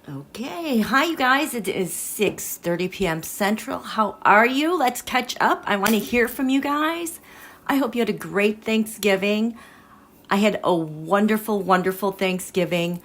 Okay, hi you guys. It is 6:30 p.m. Central. How are you? Let's catch up. I want to hear from you guys. I hope you had a great Thanksgiving. I had a wonderful, wonderful Thanksgiving.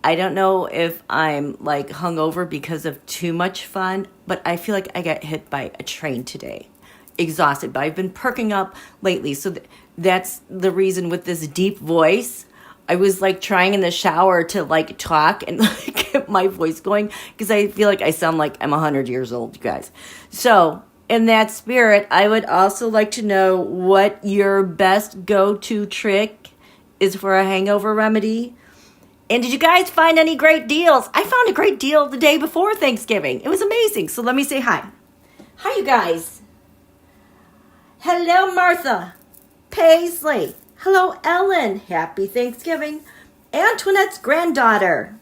I don't know if I'm like hungover because of too much fun, but I feel like I got hit by a train today. Exhausted, but I've been perking up lately. So that's the reason with this deep voice. I was like trying in the shower to like talk and like get my voice going because I feel like I sound like I'm 100 years old, you guys. So in that spirit, I would also like to know what your best go-to trick is for a hangover remedy. And did you guys find any great deals? I found a great deal the day before Thanksgiving. It was amazing. So let me say hi. Hi, you guys. Hello, Martha. Paisley. Hello, Ellen. Happy Thanksgiving. Antoinette's granddaughter.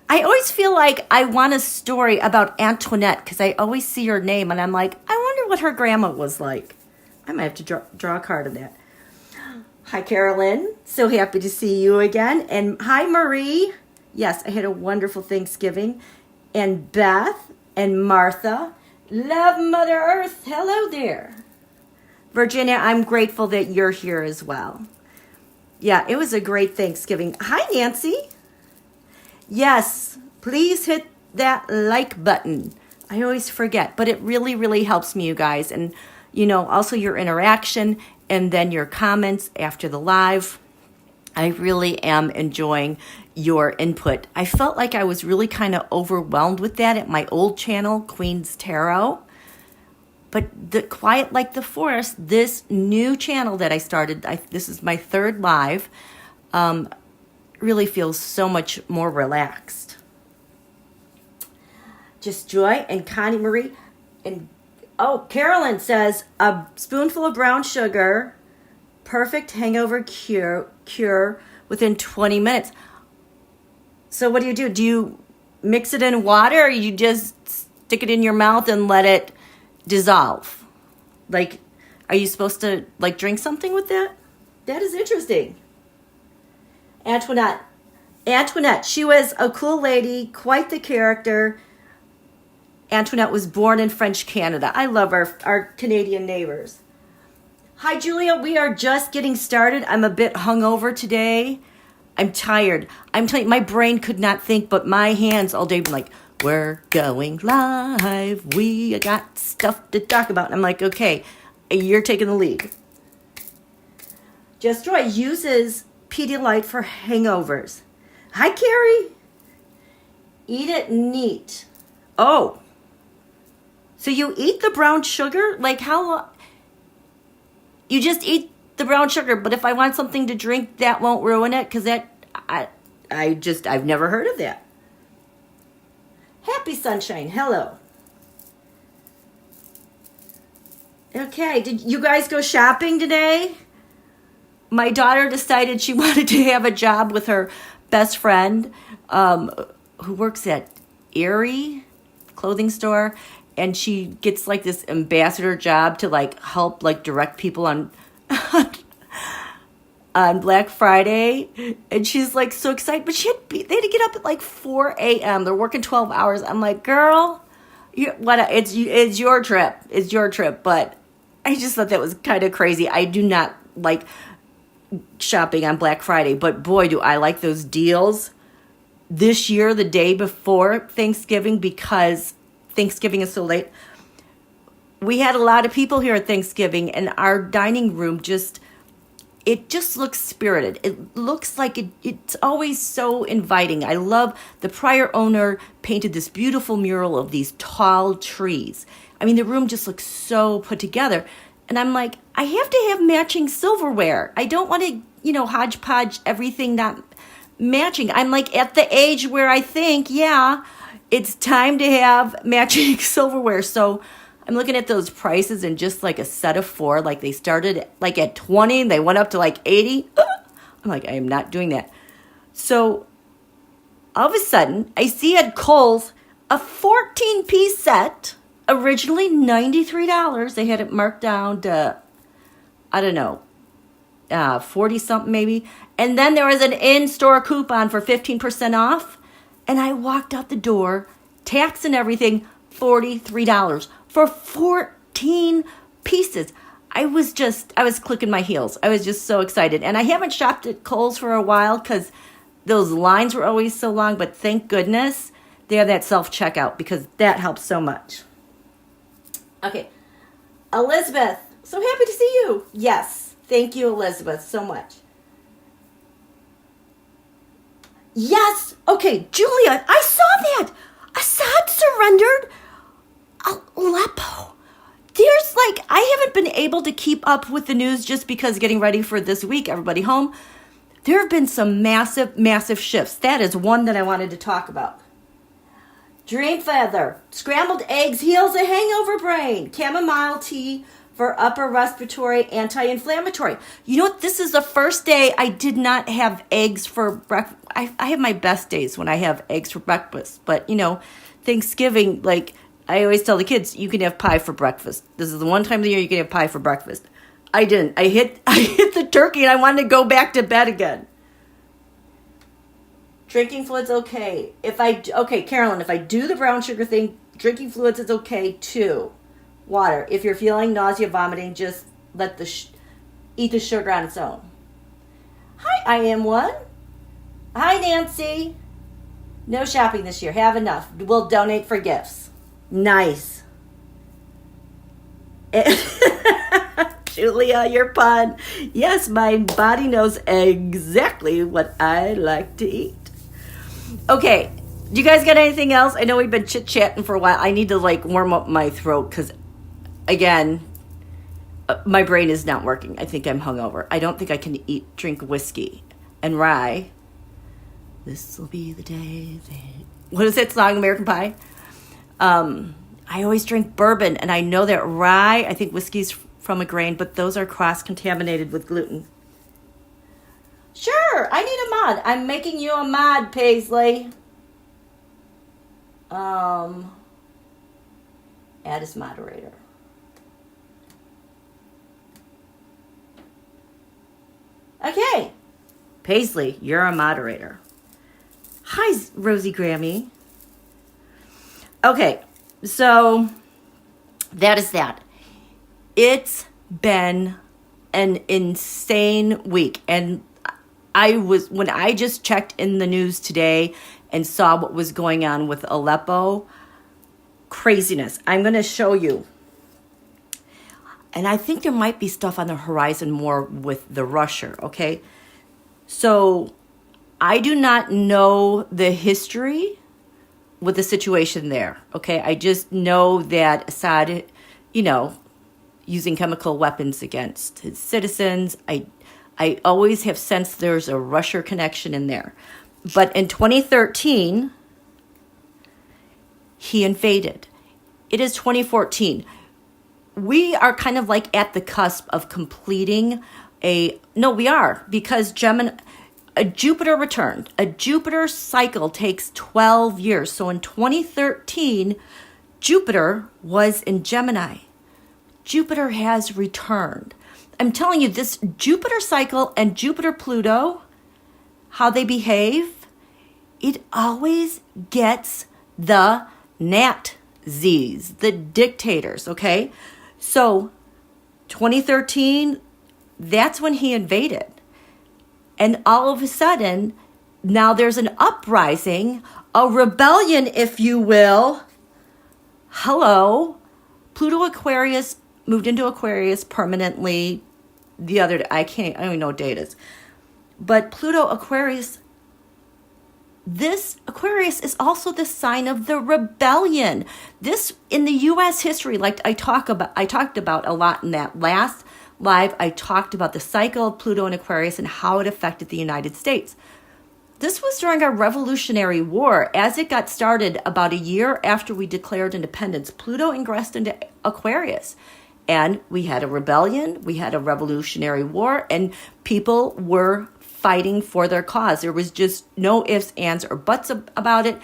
I always feel like I want a story about Antoinette because I always see her name and I'm like, I wonder what her grandma was like. I might have to draw a card of that. Hi, Carolyn. So happy to see you again. And hi, Marie. Yes, I had a wonderful Thanksgiving. And Beth and Martha. Love Mother Earth. Hello there. Virginia, I'm grateful that you're here as well. Yeah, it was a great Thanksgiving. Hi, Nancy. Yes, please hit that like button. I always forget, but it really, really helps me, you guys. And, you know, also your interaction and then your comments after the live. I really am enjoying your input. I felt like I was really kind of overwhelmed with that at my old channel, Queen's Tarot. But the Quiet Like the Forest, this new channel that I started, this is my third live, really feels so much more relaxed. Just Joy and Connie Marie. And oh, Carolyn says, a spoonful of brown sugar, perfect hangover cure within 20 minutes. So what do? Do you mix it in water or you just stick it in your mouth and let it dissolve? Like, are you supposed to like drink something with that? That is interesting. Antoinette, she was a cool lady, quite the character. Antoinette was born in French Canada. I love our Canadian neighbors. Hi, Julia. We are just getting started. I'm a bit hungover today. I'm tired. I'm telling you, my brain could not think, but my hands all day been like, we're going live. We got stuff to talk about. And I'm like, okay, you're taking the lead. Just Joy uses Pedialyte for hangovers. Hi, Carrie. Eat it neat. Oh. So you eat the brown sugar? Like how long? You just eat the brown sugar, but if I want something to drink, that won't ruin it? Because I've never heard of that. Happy Sunshine, hello. Okay, did you guys go shopping today? My daughter decided she wanted to have a job with her best friend who works at Erie clothing store. And she gets like this ambassador job to like help like direct people on on Black Friday, and she's like so excited, but they had to get up at like 4 a.m. They're working 12 hours. I'm like, girl, it's your trip. It's your trip. But I just thought that was kind of crazy. I do not like shopping on Black Friday, but boy, do I like those deals this year, the day before Thanksgiving, because Thanksgiving is so late. We had a lot of people here at Thanksgiving, and our dining room just looks spirited. It looks like it's always so inviting. I love the prior owner painted this beautiful mural of these tall trees. I mean, the room just looks so put together. And I'm like, I have to have matching silverware. I don't want to, hodgepodge everything not matching. I'm like at the age where I think, yeah, it's time to have matching silverware. So I'm looking at those prices and just like a set of 4, like they started like at 20 and they went up to like 80. I'm like, I am not doing that. So all of a sudden I see at Kohl's a 14-piece set, originally $93. They had it marked down to, I don't know, 40 something maybe. And then there was an in-store coupon for 15% off. And I walked out the door, tax and everything, $43 for 14 pieces. I was clicking my heels. I was just so excited. And I haven't shopped at Kohl's for a while because those lines were always so long. But thank goodness they have that self-checkout because that helps so much. Okay. Elizabeth, so happy to see you. Yes. Thank you, Elizabeth, so much. Yes. Okay, Julia, I saw that. Assad surrendered Aleppo. There's I haven't been able to keep up with the news just because getting ready for this week, everybody home. There have been some massive, massive shifts. That is one that I wanted to talk about. Dream feather, scrambled eggs heals a hangover brain. Chamomile tea for upper respiratory, anti-inflammatory. You know what? This is the first day I did not have eggs for breakfast. I have my best days when I have eggs for breakfast. But, Thanksgiving, I always tell the kids, you can have pie for breakfast. This is the one time of the year you can have pie for breakfast. I didn't. I hit the turkey and I wanted to go back to bed again. Drinking fluids, okay. Carolyn, if I do the brown sugar thing, drinking fluids is okay too. Water. If you're feeling nausea, vomiting, just let eat the sugar on its own. Hi, I am one. Hi, Nancy. No shopping this year. Have enough. We'll donate for gifts. Nice. Julia, your pun. Yes, my body knows exactly what I like to eat. Okay, do you guys got anything else? I know we've been chit-chatting for a while. I need to warm up my throat because, again, my brain is not working. I think I'm hungover. I don't think I can drink whiskey and rye. This will be the day what is that song, American Pie? I always drink bourbon, and I know that rye, I think whiskey's from a grain, but those are cross-contaminated with gluten. Sure, I need a mod. I'm making you a mod, Paisley. Add as moderator. Okay. Paisley, you're a moderator. Hi, Rosie Grammy. Okay, so that is that. It's been an insane week. And when I just checked in the news today and saw what was going on with Aleppo, craziness. I'm going to show you. And I think there might be stuff on the horizon more with the Russia, okay? So I do not know the history with the situation there, okay? I just know that Assad, using chemical weapons against his citizens. I always have sensed there's a Russia connection in there. But in 2013, he invaded. It is 2014. We are kind of at the cusp of completing because a Jupiter returned. A Jupiter cycle takes 12 years. So in 2013, Jupiter was in Gemini. Jupiter has returned. I'm telling you, this Jupiter cycle and Jupiter Pluto, how they behave, it always gets the Nazis, the dictators, okay? So 2013, that's when he invaded. And all of a sudden, now there's an uprising, a rebellion, if you will. Hello. Pluto Aquarius moved into Aquarius permanently the other day. I don't even know what day it is. But Pluto Aquarius, this Aquarius is also the sign of the rebellion. This, in the U.S. history, I talked about a lot in that last live. I talked about the cycle of Pluto and Aquarius and how it affected the United States. This was during our Revolutionary War. As it got started about a year after we declared independence, Pluto ingressed into Aquarius. And we had a rebellion, we had a Revolutionary War, and people were fighting for their cause. There was just no ifs, ands, or buts about it.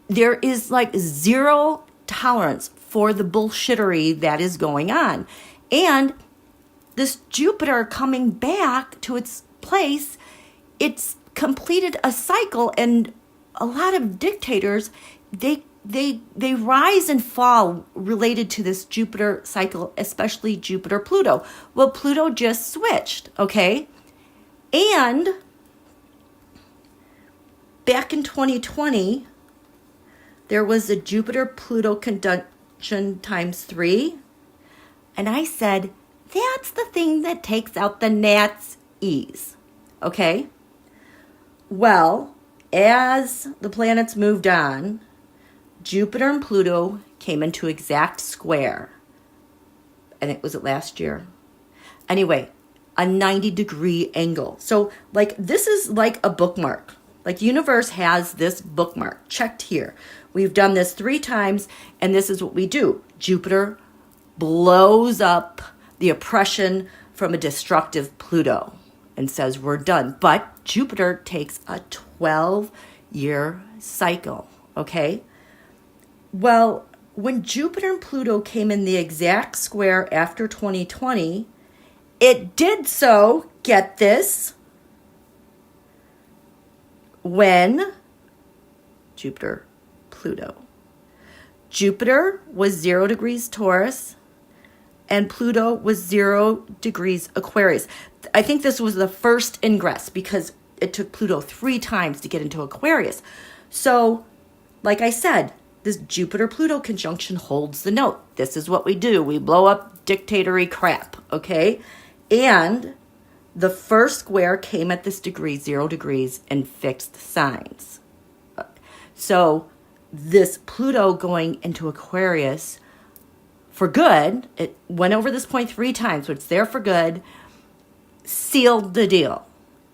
There is zero tolerance for the bullshittery that is going on. And this Jupiter coming back to its place, it's completed a cycle, and a lot of dictators, they rise and fall related to this Jupiter cycle, especially Jupiter Pluto. Well, Pluto just switched, okay? And back in 2020, there was a Jupiter Pluto conjunction times 3. And I said, that's the thing that takes out the gnat's ease, okay? Well, as the planets moved on, Jupiter and Pluto came into exact square. And it was last year. Anyway, a 90-degree angle. So, like, this is like a bookmark. Like, the universe has this bookmark checked here. We've done this 3 times, and this is what we do. Jupiter blows up the oppression from a destructive Pluto and says we're done. But Jupiter takes a 12-year cycle, okay? Well, when Jupiter and Pluto came in the exact square after 2020, it did so, get this, when Jupiter, Pluto. Jupiter was 0 degrees Taurus, and Pluto was 0 degrees Aquarius. I think this was the first ingress because it took Pluto 3 times to get into Aquarius. So, like I said, this Jupiter-Pluto conjunction holds the note. This is what we do. We blow up dictatory crap, okay? And the first square came at this degree, 0 degrees, and fixed signs. So this Pluto going into Aquarius for good, it went over this point 3 times, so it's there for good, sealed the deal.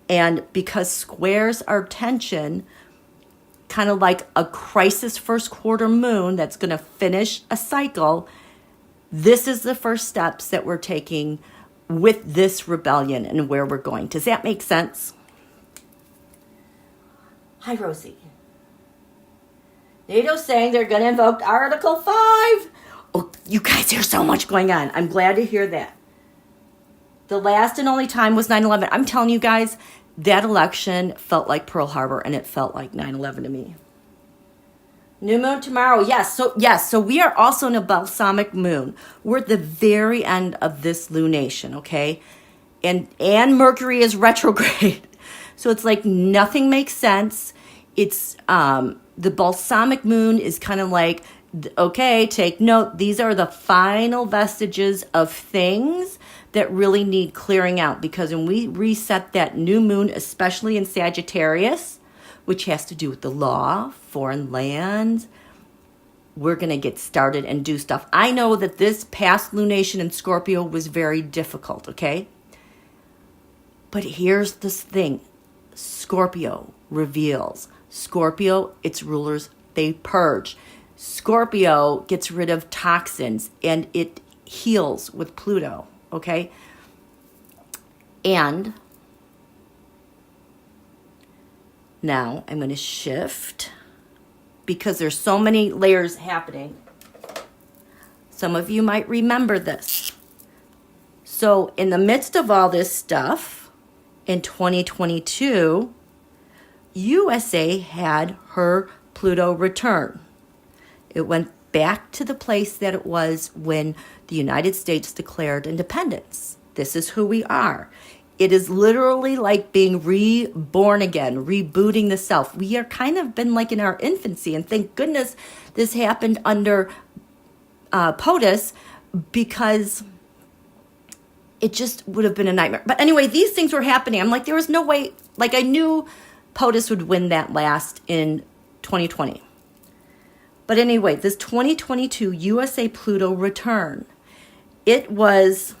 And because squares are tension, kind of like a crisis first quarter moon that's going to finish a cycle, this is the first steps that we're taking with this rebellion and where we're going. Does that make sense? Hi, Rosie. NATO's saying they're going to invoke Article 5. Oh, you guys, there's so much going on. I'm glad to hear that. The last and only time was 9/11. I'm telling you guys, that election felt like Pearl Harbor, and it felt like 9/11 to me. New moon tomorrow. Yes. So we are also in a balsamic moon. We're at the very end of this lunation, okay? And Mercury is retrograde. So it's like nothing makes sense. It's the balsamic moon is kind of like, okay, take note. These are the final vestiges of things that really need clearing out, because when we reset that new moon, especially in Sagittarius, which has to do with the law, foreign land, we're going to get started and do stuff. I know that this past lunation in Scorpio was very difficult, okay? But here's this thing. Scorpio reveals. Scorpio, its rulers, they purge. Scorpio gets rid of toxins, and it heals with Pluto. Okay, and now I'm going to shift because there's so many layers happening. Some of you might remember this. So in the midst of all this stuff, in 2022, USA had her Pluto return. It went back to the place that it was when the United States declared independence. This is who we are. It is literally like being reborn again, rebooting the self. We are kind of been like in our infancy, and thank goodness this happened under POTUS, because it just would have been a nightmare. But anyway, these things were happening. I'm like, there was no way, like I knew POTUS would win that last in 2020. But anyway, this 2022 USA Pluto return, it was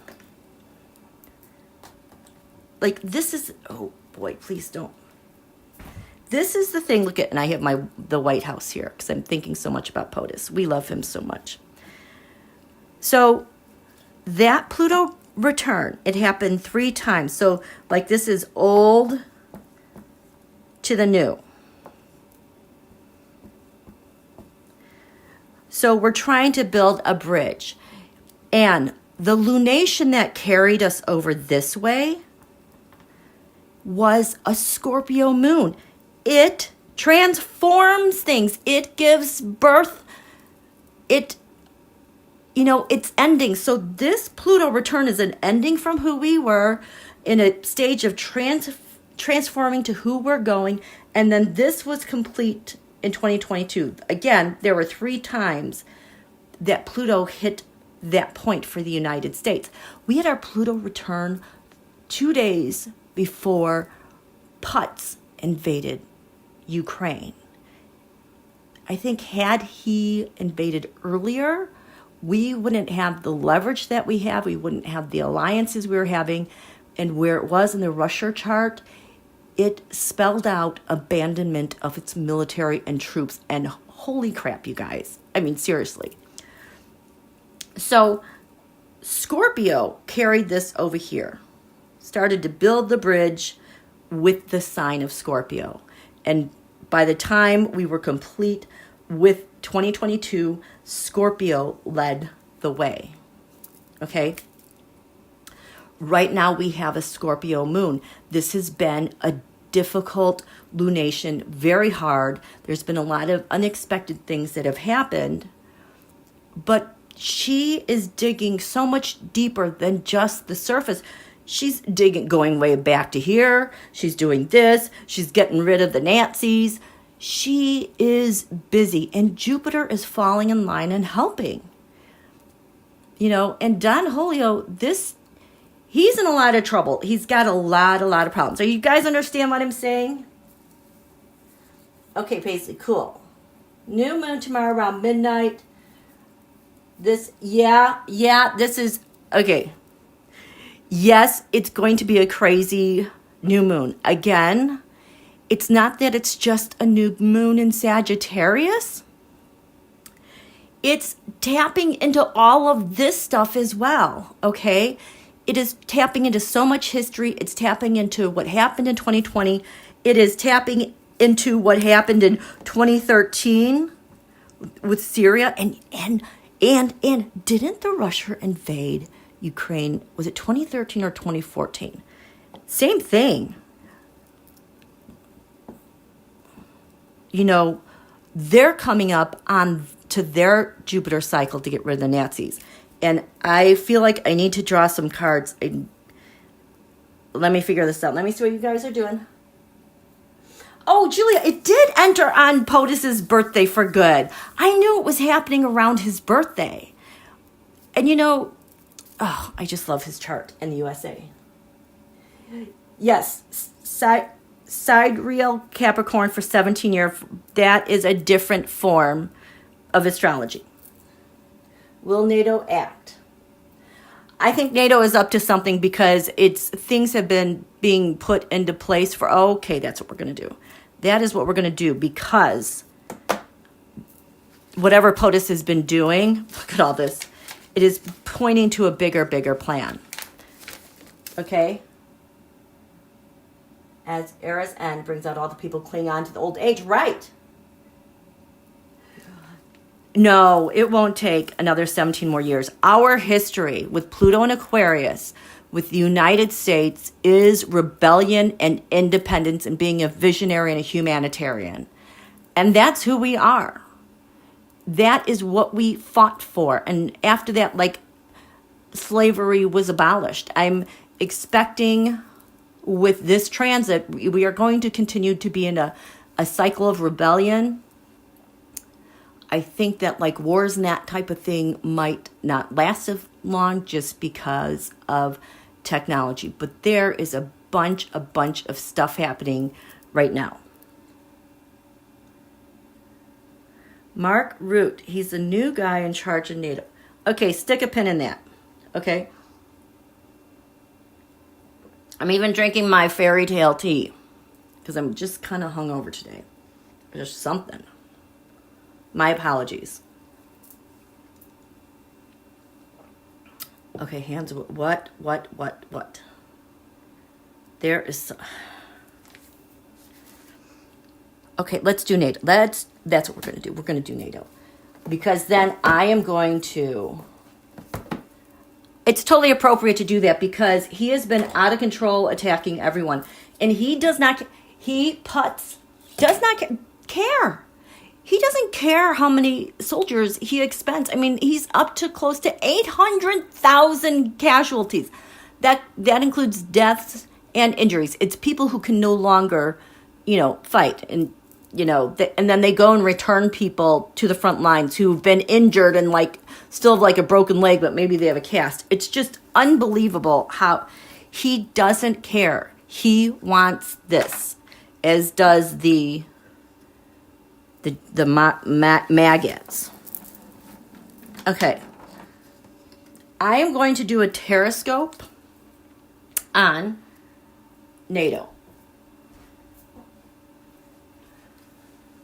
like, this is, oh boy, please don't. This is the thing, look at, and I have the White House here because I'm thinking so much about POTUS. We love him so much. So that Pluto return, it happened 3 times. So like this is old to the new. So we're trying to build a bridge. And the lunation that carried us over this way was a Scorpio moon. It transforms things. It gives birth. It, you know, it's ending. So this Pluto return is an ending from who we were in a stage of transforming to who we're going. And then this was complete in 2022. Again, there were 3 times that Pluto hit that point for the United States. We had our Pluto return 2 days before PUTZ invaded Ukraine. I think had he invaded earlier, we wouldn't have the leverage that we have. We wouldn't have the alliances we were having. And where it was in the Russia chart, it spelled out abandonment of its military and troops. And holy crap, you guys. I mean, seriously. So Scorpio carried this over here, started to build the bridge with the sign of Scorpio. And by the time we were complete with 2022, Scorpio led the way. Okay? Right now we have a Scorpio moon. This has been a difficult lunation, very hard. There's been a lot of unexpected things that have happened, but she is digging so much deeper than just the surface. She's digging, going way back to here. She's doing this. She's getting rid of the Nazis. She is busy, and Jupiter is falling in line and helping. You know, and PUTZHOLIO, he's in a lot of trouble. He's got a lot of problems. So you guys understand what I'm saying? Okay, Paisley, cool. New moon tomorrow around midnight. This is, okay. Yes, it's going to be a crazy new moon. Again, it's not that it's just a new moon in Sagittarius. It's tapping into all of this stuff as well, okay? It is tapping into so much history. It's tapping into what happened in 2020. It is tapping into what happened in 2013 with Syria. And didn't the Russia invade Ukraine? Was it 2013 or 2014? Same thing. You know, they're coming up on to their Jupiter cycle to get rid of the Nazis. And I feel like I need to draw some cards. Let me figure this out. Let me see what you guys are doing. Oh, Julia, it did enter on POTUS's birthday for good. I knew it was happening around his birthday. And you know, oh, I just love his chart in the USA. Yes, sidereal Capricorn for 17 years. That is a different form of astrology. Will NATO act? I think NATO is up to something because things have been being put into place for, okay, that's what we're going to do. That is what we're going to do because whatever POTUS has been doing, look at all this, it is pointing to a bigger plan. Okay? As era's end brings out all the people clinging on to the old age. Right. No, it won't take another 17 more years. Our history with Pluto and Aquarius, with the United States, is rebellion and independence and being a visionary and a humanitarian. And that's who we are. That is what we fought for. And after that, like, slavery was abolished. I'm expecting with this transit, we are going to continue to be in a cycle of rebellion. I think that like wars and that type of thing might not last as long just because of technology. But there is a bunch of stuff happening right now. Mark Rutte, he's the new guy in charge of NATO. Okay, stick a pin in that. Okay. I'm even drinking my fairy tale tea because I'm just kind of hungover today. There's something. My apologies. Okay, hands. What? There is. Okay, let's do NATO. That's what we're going to do. We're going to do NATO. Because then I am going to. It's totally appropriate to do that because he has been out of control attacking everyone. And he does not. He does not care. He doesn't care how many soldiers he expends. I mean, he's up to close to 800,000 casualties. That includes deaths and injuries. It's people who can no longer, fight. And, and then they go and return people to the front lines who've been injured and still have a broken leg, but maybe they have a cast. It's just unbelievable how he doesn't care. He wants this, as does the maggots. Okay. I am going to do a TAROTSCOPE on NATO.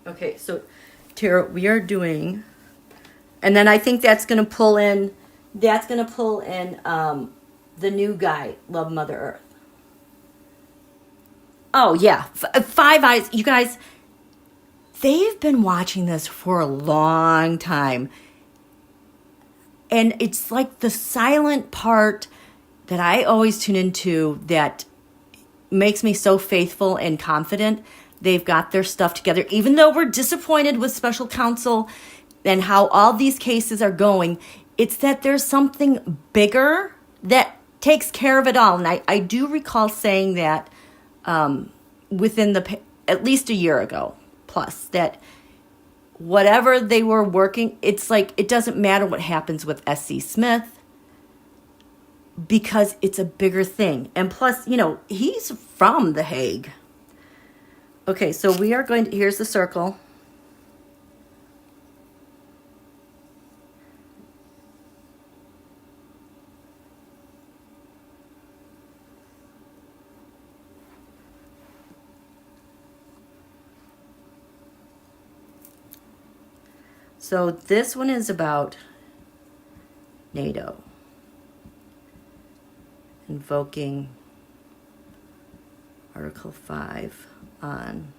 Okay, so Tarot, we are doing, and then I think that's going to pull in the new guy, Love Mother Earth. Oh yeah, Five Eyes, you guys, they've been watching this for a long time. And it's like the silent part that I always tune into that makes me so faithful and confident. They've got their stuff together. Even though we're disappointed with special counsel and how all these cases are going, it's that there's something bigger that takes care of it all. And I do recall saying that within at least a year ago plus, that whatever they were working, it's like it doesn't matter what happens with S.C. Smith, because it's a bigger thing. And plus, he's from The Hague. Okay, so we are going to, here's the circle. So this one is about NATO. Invoking Article 5 on,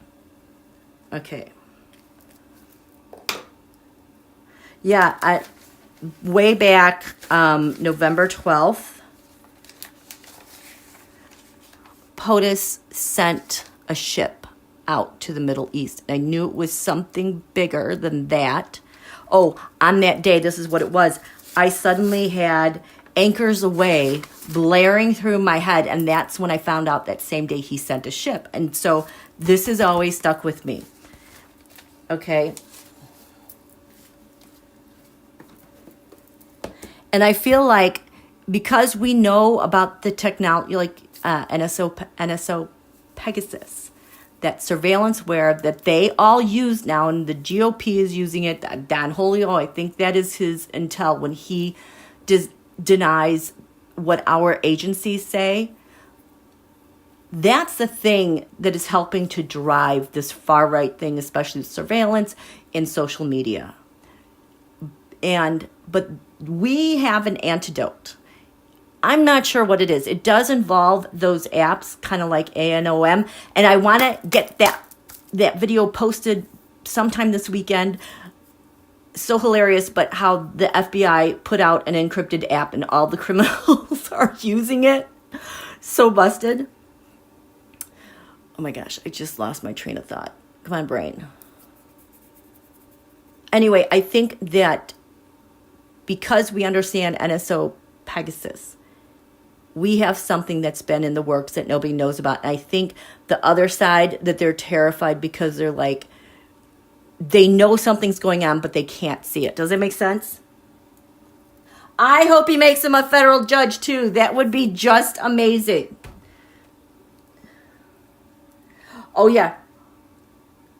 okay. Yeah, way back, November 12th, POTUS sent a ship out to the Middle East. I knew it was something bigger than that. Oh, on that day, this is what it was. I suddenly had Anchors Away blaring through my head, and that's when I found out that same day he sent a ship. And so this has always stuck with me. Okay. And I feel like because we know about the technology, like NSO Pegasus, that surveillanceware that they all use now, and the GOP is using it. Don Holio, I think that is his intel when he denies what our agencies say. That's the thing that is helping to drive this far right thing, especially surveillance in social media. But we have an antidote. I'm not sure what it is. It does involve those apps, kind of like ANOM, and I want to get that video posted sometime this weekend. So hilarious, but how the FBI put out an encrypted app and all the criminals are using it. So busted. Oh my gosh, I just lost my train of thought. Come on, brain. Anyway, I think that because we understand NSO Pegasus, we have something that's been in the works that nobody knows about. And I think the other side, that they're terrified because they're like, they know something's going on, but they can't see it. Does it make sense? I hope he makes him a federal judge too. That would be just amazing. Oh yeah.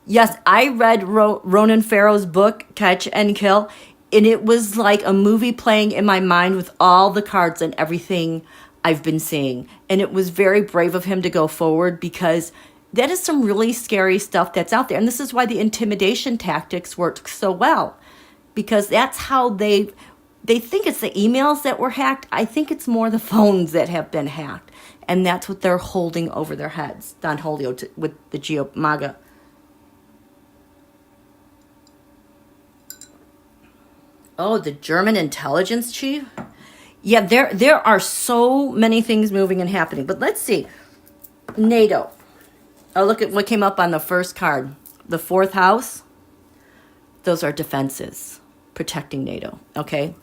Yes, I read Ronan Farrow's book, Catch and Kill, and it was like a movie playing in my mind with all the cards and everything I've been seeing. And it was very brave of him to go forward, because that is some really scary stuff that's out there. And this is why the intimidation tactics worked so well, because that's how they think it's the emails that were hacked. I think it's more the phones that have been hacked. And that's what they're holding over their heads. Don Holio with the MAGA. Oh, the German intelligence chief? Yeah, there are so many things moving and happening. But let's see. NATO. Oh, look at what came up on the first card. the fourth house, those are defenses, protecting NATO, okay?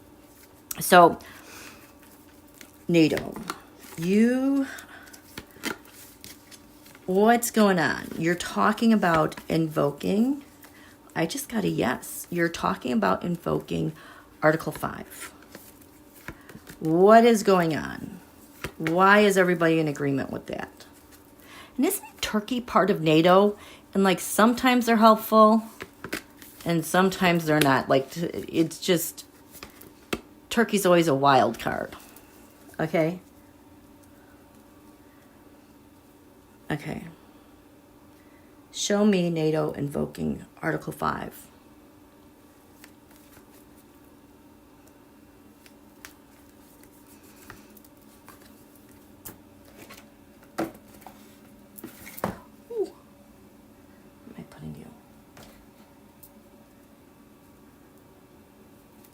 So, NATO, what's going on? You're talking about invoking. I just got a yes. You're talking about invoking Article 5. What is going on? Why is everybody in agreement with that? And isn't Turkey part of NATO? And like sometimes they're helpful and sometimes they're not. Like it's just, Turkey's always a wild card. Okay? Okay. Show me NATO invoking Article 5. Ooh. Am I putting you?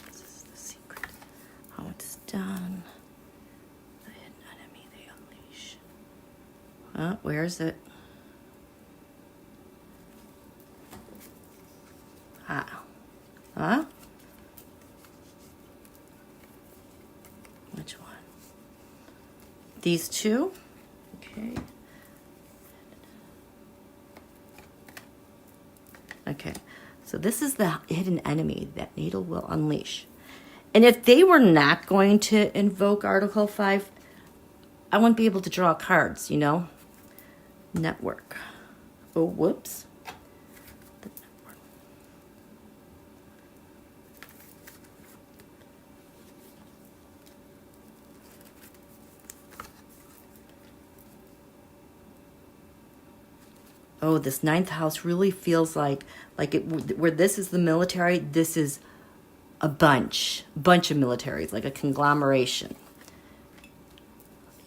This is the secret. How it's done. The hidden enemy they unleash. Where is it? Huh? Which one? These two? Okay. Okay. So this is the hidden enemy that NATO will unleash. And if they were not going to invoke Article 5, I wouldn't be able to draw cards, you know? Network. Oh, whoops. Oh, this ninth house really feels like it, where this is the military, this is a bunch of militaries, like a conglomeration.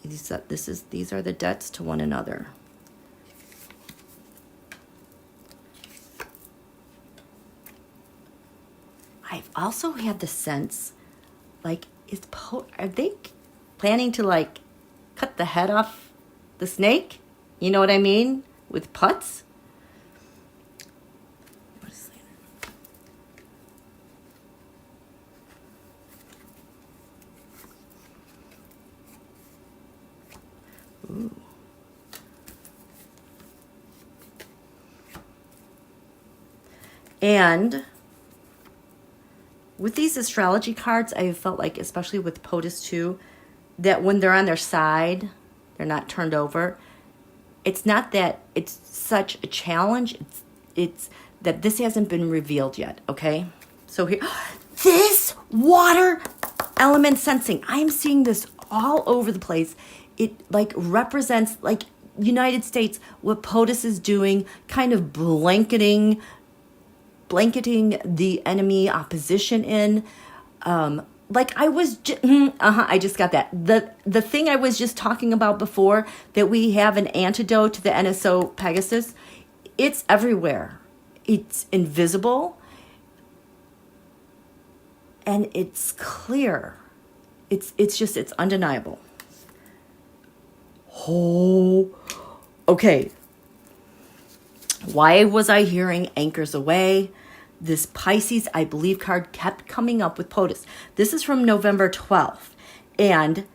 These are the debts to one another. I also have the sense, like, are they planning to like cut the head off the snake? You know what I mean? With putts? What is that? Ooh. And with these astrology cards, I felt like, especially with POTUS too, that when they're on their side, they're not turned over. It's not that it's such a challenge. It's that this hasn't been revealed yet, okay? So here, this water element sensing. I'm seeing this all over the place. It like represents like United States, what POTUS is doing, kind of blanketing the enemy opposition in. Like I was, I just got that. The thing I was just talking about before, that we have an antidote to the NSO Pegasus, it's everywhere. It's invisible. And it's clear. It's undeniable. Oh, okay. Why was I hearing anchors away? This Pisces, I believe, card kept coming up with POTUS. This is from November 12th. And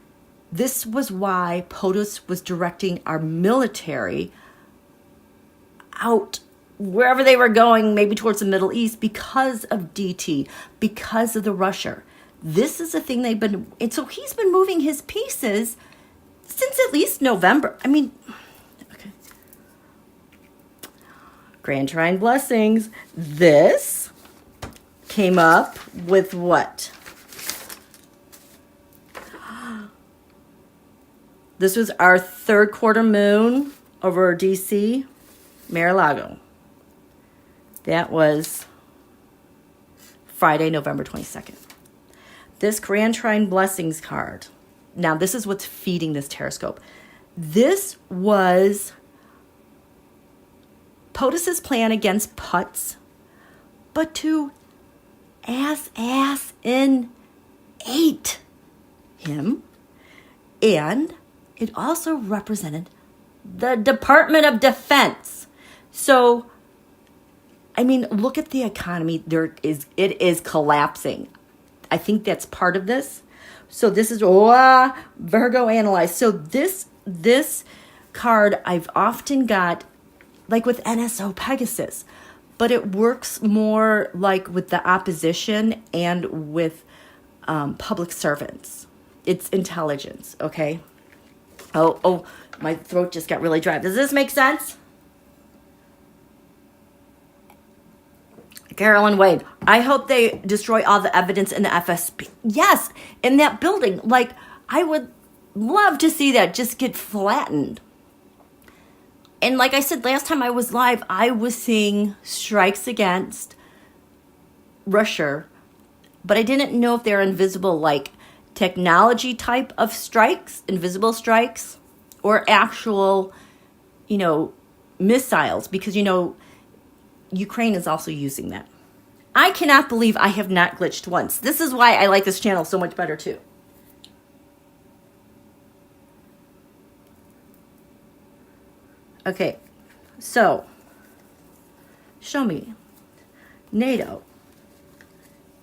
this was why POTUS was directing our military out wherever they were going, maybe towards the Middle East, because of DT, because of the Russia. This is a thing they've been, and so he's been moving his pieces since at least November. I mean, okay. Grand Trine Blessings. This came up with what? This was our third quarter moon over DC, Mar-a-Lago. That was Friday, November 22nd. This Grand Trine Blessings card. Now, this is what's feeding this TAROTSCOPE. This was POTUS's plan against PUTZ, but to ass in ate him. And it also represented the Department of Defense. So I mean, look at the economy. It is collapsing. I think that's part of this. So this is Virgo analyzed. So this card I've often got like with NSO Pegasus, but it works more like with the opposition and with public servants. It's intelligence, okay? Oh, my throat just got really dry. Does this make sense? Carolyn Wade, I hope they destroy all the evidence in the FSB. Yes, in that building. Like, I would love to see that just get flattened. And like I said, last time I was live, I was seeing strikes against Russia, but I didn't know if they're invisible, like technology type of strikes, invisible strikes, or actual, missiles, because, Ukraine is also using that. I cannot believe I have not glitched once. This is why I like this channel so much better too. Okay, so show me NATO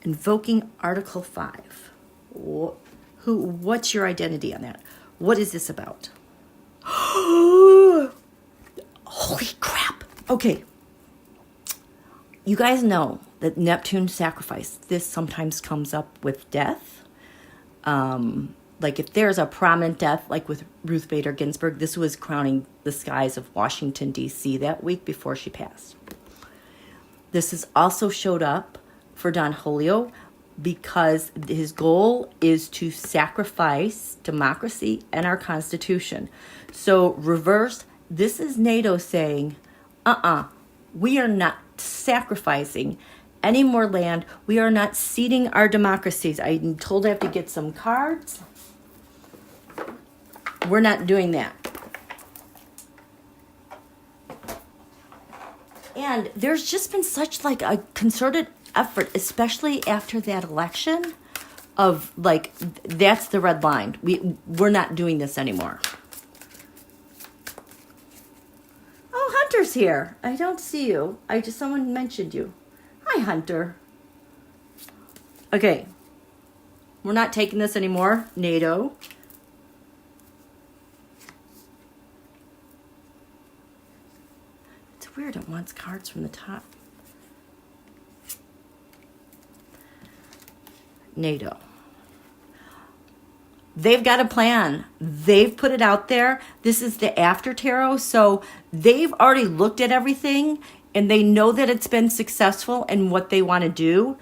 invoking Article 5. What's your identity on that? What is this about? Holy crap. Okay. You guys know that Neptune sacrifice, this sometimes comes up with death. Like if there's a prominent death, like with Ruth Bader Ginsburg, this was crowning the skies of Washington, D.C. that week before she passed. This has also showed up for PUTZHOLIO because his goal is to sacrifice democracy and our Constitution. So reverse, this is NATO saying, we are not sacrificing any more land. We are not ceding our democracies. I'm told I have to get some cards. We're not doing that. And there's just been such like a concerted effort, especially after that election, of like, that's the red line. We're not doing this anymore. Oh, Hunter's here. I don't see you. Someone mentioned you. Hi, Hunter. Okay. We're not taking this anymore. NATO. It's weird. It wants cards from the top. NATO. They've got a plan. They've put it out there. This is the after tarot. So they've already looked at everything and they know that it's been successful and what they want to do.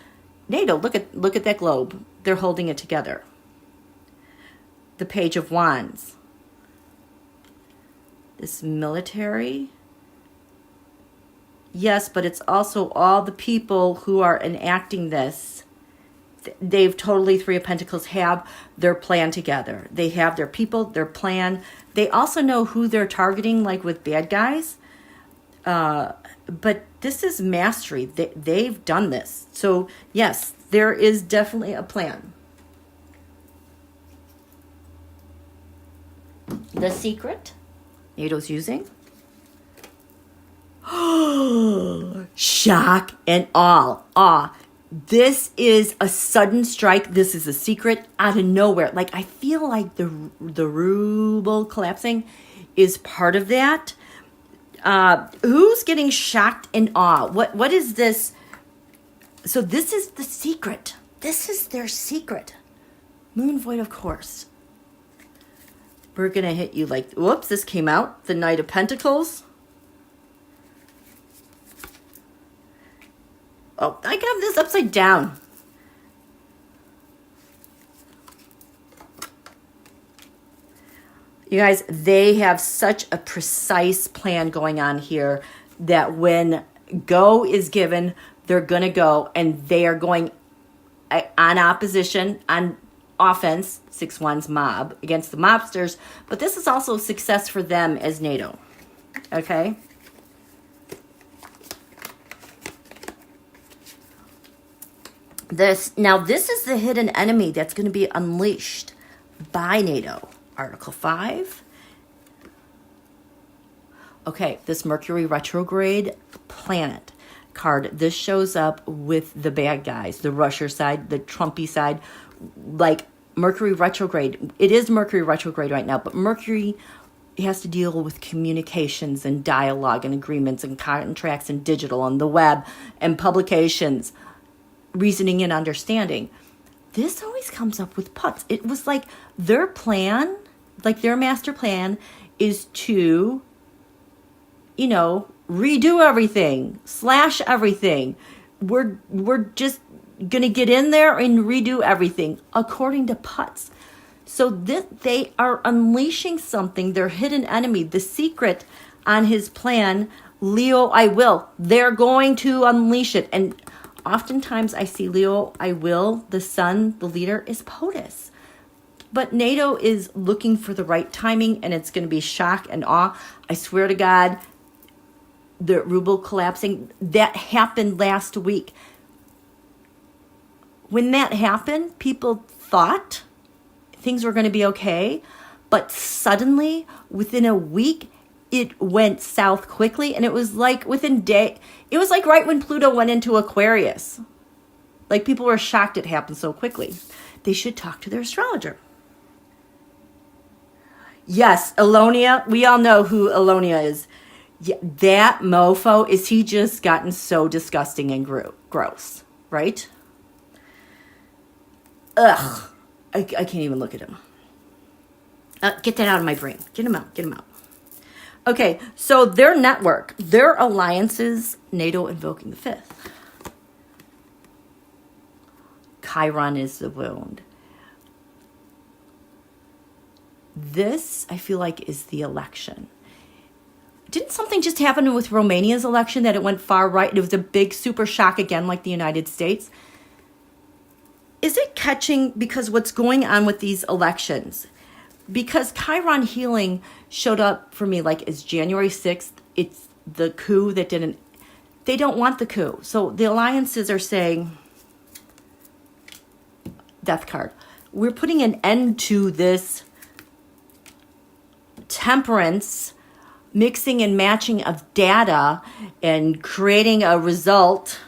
NATO, look at that globe. They're holding it together. The Page of Wands. This military. Yes, but it's also all the people who are enacting this. They've totally, Three of Pentacles have their plan together. They have their people, their plan. They also know who they're targeting, like with bad guys. But this is mastery. They've done this. So, yes, there is definitely a plan. The secret NATO's using. Shock and awe. This is a sudden strike. This is a secret out of nowhere. Like, I feel like the ruble collapsing is part of that. Who's getting shocked and awe? What is this? So this is the secret. This is their secret. Moon void, of course. We're going to hit you like, whoops, this came out. The Knight of Pentacles. Oh, I got this upside down. You guys, they have such a precise plan going on here that when go is given, they're going to go, and they are going on opposition, on offense, 6 Wands mob, against the mobsters. But this is also success for them as NATO. Okay? This is the hidden enemy that's going to be unleashed by NATO. Article 5. Okay, this Mercury retrograde planet card. This shows up with the bad guys, the Russia side, the Trumpy side, like Mercury retrograde. It is Mercury retrograde right now, but Mercury has to deal with communications and dialogue and agreements and contracts and digital and the web and publications, reasoning and understanding. This always comes up with putts. It was like their plan, like their master plan is to, you know, redo everything, slash everything. We're just going to get in there and redo everything according to putts. So they are unleashing something, their hidden enemy, the secret on his plan, Leo, I will. They're going to unleash it. And oftentimes I see Leo, I will, the sun, the leader, is POTUS. But NATO is looking for the right timing, and it's going to be shock and awe. I swear to God, the ruble collapsing, that happened last week. When that happened, people thought things were going to be okay, but suddenly, within a week, it went south quickly, and it was like it was like right when Pluto went into Aquarius. Like, people were shocked it happened so quickly. They should talk to their astrologer. Yes, Elonia, we all know who Elonia is. Yeah, that mofo, is he just gotten so disgusting and gross, right? Ugh. I can't even look at him. Get that out of my brain. Get him out. Okay, so their network, their alliances, NATO invoking the fifth. Chiron is the wound. This, I feel like, is the election. Didn't something just happen with Romania's election that it went far right? It was a big super shock again, like the United States. Is it catching because what's going on with these elections? Because Chiron healing showed up for me like it's January 6th. It's the coup that they don't want the coup. So the alliances are saying, death card, we're putting an end to this temperance, mixing and matching of data and creating a result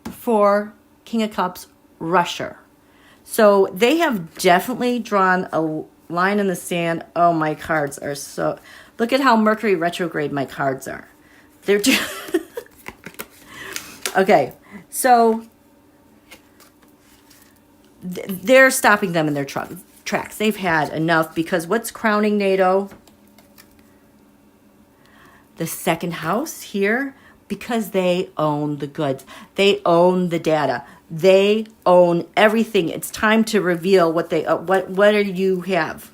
for King of Cups, Russia. So they have definitely drawn a line in the sand. Oh, my cards are so... Look at how Mercury retrograde my cards are. They're... Okay, so they're stopping them in their tracks. They've had enough because what's crowning NATO? The second house here, because they own the goods. They own the data. They own everything. It's time to reveal what they what do you have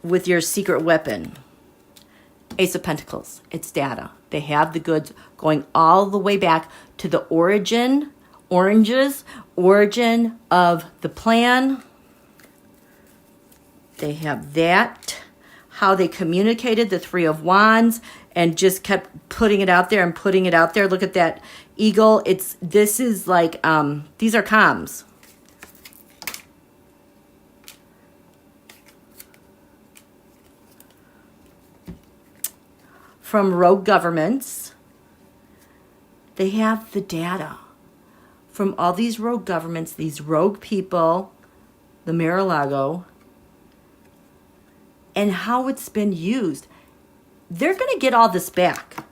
with your secret weapon? Ace of Pentacles. It's data. They have the goods going all the way back to the origin of the plan. They have that, how they communicated, the Three of Wands, and just kept putting it out there and putting it out there. Look at that eagle. This is like, these are comms. From rogue governments. They have the data from all these rogue governments, these rogue people, the Mar-a-Lago, and how it's been used. They're going to get all this back.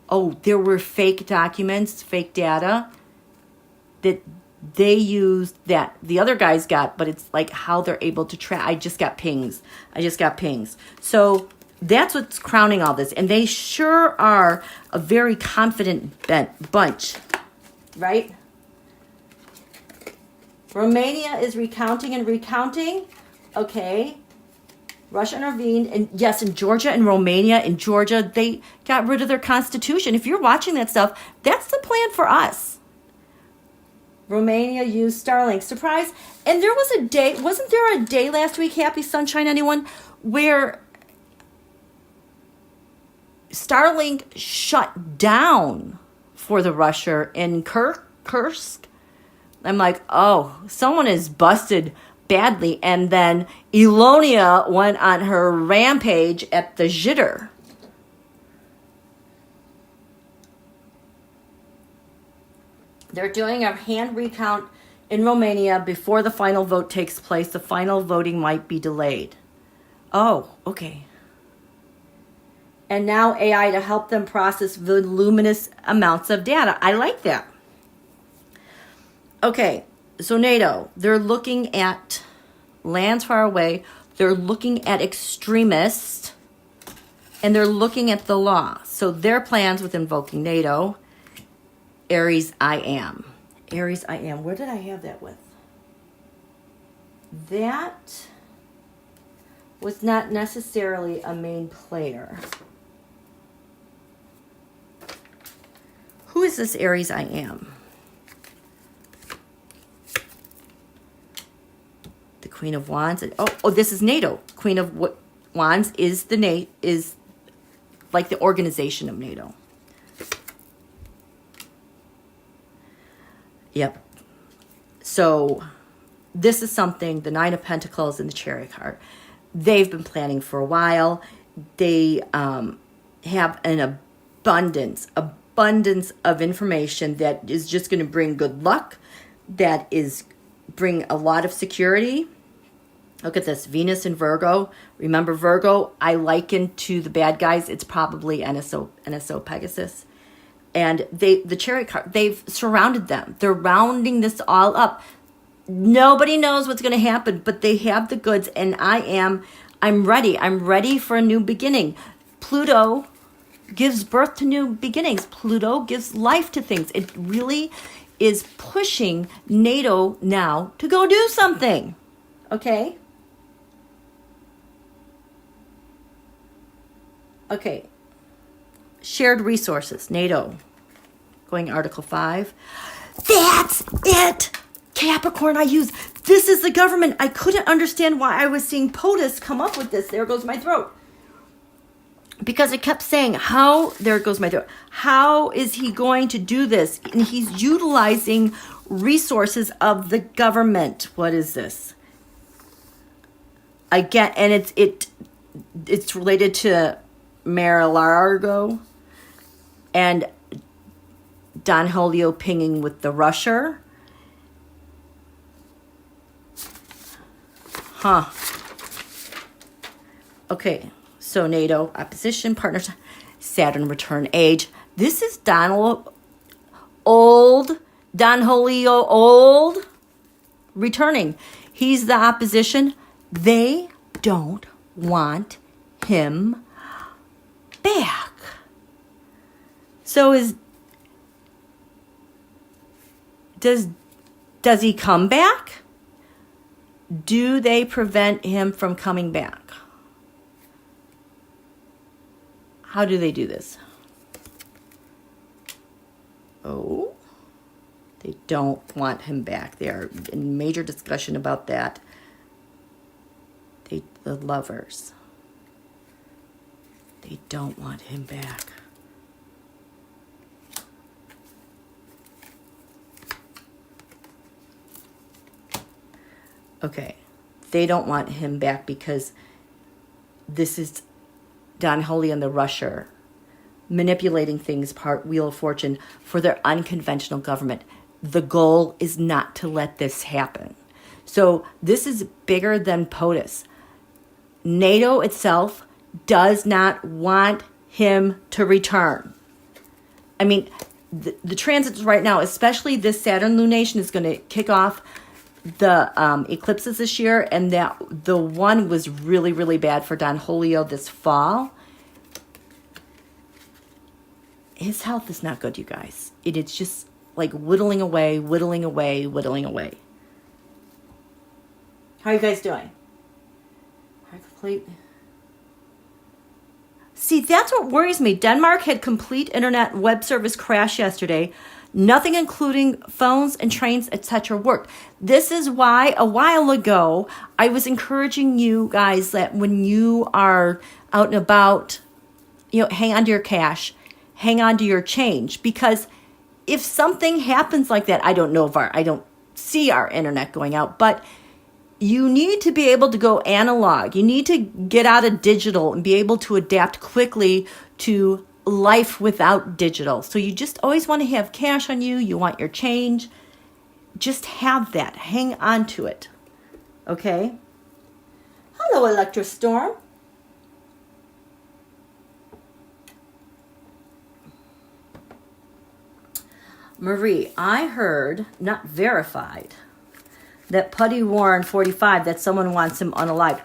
Oh, there were fake documents, fake data that they used that the other guys got, but it's like how they're able to track. I just got pings. So that's what's crowning all this. And they sure are a very confident bunch, right? Romania is recounting and recounting. Okay. Russia intervened, and yes, in Georgia and Romania, in Georgia, they got rid of their constitution. If you're watching that stuff, that's the plan for us. Romania used Starlink. Surprise. And there was a day, wasn't there a day last week, Happy Sunshine, anyone, where Starlink shut down for the Russia in Kursk? I'm like, oh, someone is busted badly. And then Elonia went on her rampage at the jitter. They're doing a hand recount in Romania before the final vote takes place. The final voting might be delayed. Oh, okay. And now AI to help them process voluminous amounts of data. I like that. Okay, so NATO, they're looking at lands far away. They're looking at extremists. And they're looking at the law. So their plans with invoking NATO, Aries I am. Aries I am. Where did I have that with? That was not necessarily a main player. Who is this Aries I am? The Queen of Wands. Oh, this is NATO. Queen of Wands is is like the organization of NATO. Yep. So this is something, the Nine of Pentacles and the Chariot card, they've been planning for a while. They have an abundance of information that is just going to bring good luck, that is bring a lot of security. Look at this, Venus in Virgo. Remember Virgo, I liken to the bad guys. It's probably NSO Pegasus. And the Chariot card, they've surrounded them. They're rounding this all up. Nobody knows what's going to happen, but they have the goods, and I'm ready. I'm ready for a new beginning. Pluto gives birth to new beginnings. Pluto gives life to things. It really is pushing NATO now to go do something. Okay? Okay. Shared resources, NATO. Going Article 5. That's it! Capricorn I use. This is the government. I couldn't understand why I was seeing POTUS come up with this. There goes my throat. Because it kept saying, there goes my throat. How is he going to do this? And he's utilizing resources of the government. What is this? Again, and it's related to Mar-a-Lago and Don Julio pinging with the Rusher. Okay, so NATO, opposition, partners, Saturn return age. This is Don Julio, returning. He's the opposition. They don't want him back. So does he come back? Do they prevent him from coming back? How do they do this? Oh, they don't want him back. They are in major discussion about that. The lovers. They don't want him back. Okay, they don't want him back because this is Don Julio and the Rusher manipulating things, part Wheel of Fortune, for their unconventional government. The goal is not to let this happen. So this is bigger than POTUS. NATO itself does not want him to return. I mean, the transits right now, especially this Saturn lunation, is going to kick off the eclipses this year, and that the one was really, really bad for Don Julio this fall. His health is not good, you guys. It's just like whittling away. How are you guys doing? Complete. See, that's what worries me. Denmark had complete internet web service crash yesterday. Nothing, including phones and trains, etc., worked. This is why a while ago I was encouraging you guys that when you are out and about, hang on to your cash, hang on to your change, because if something happens like that, I don't see our internet going out, but you need to be able to go analog. You need to get out of digital and be able to adapt quickly to life without digital. So you just always want to have cash on you. You want your change. Just have that. Hang on to it. Okay? Hello, Electrostorm. Marie, I heard, not verified, that Putty Warren 45, that someone wants him unalive.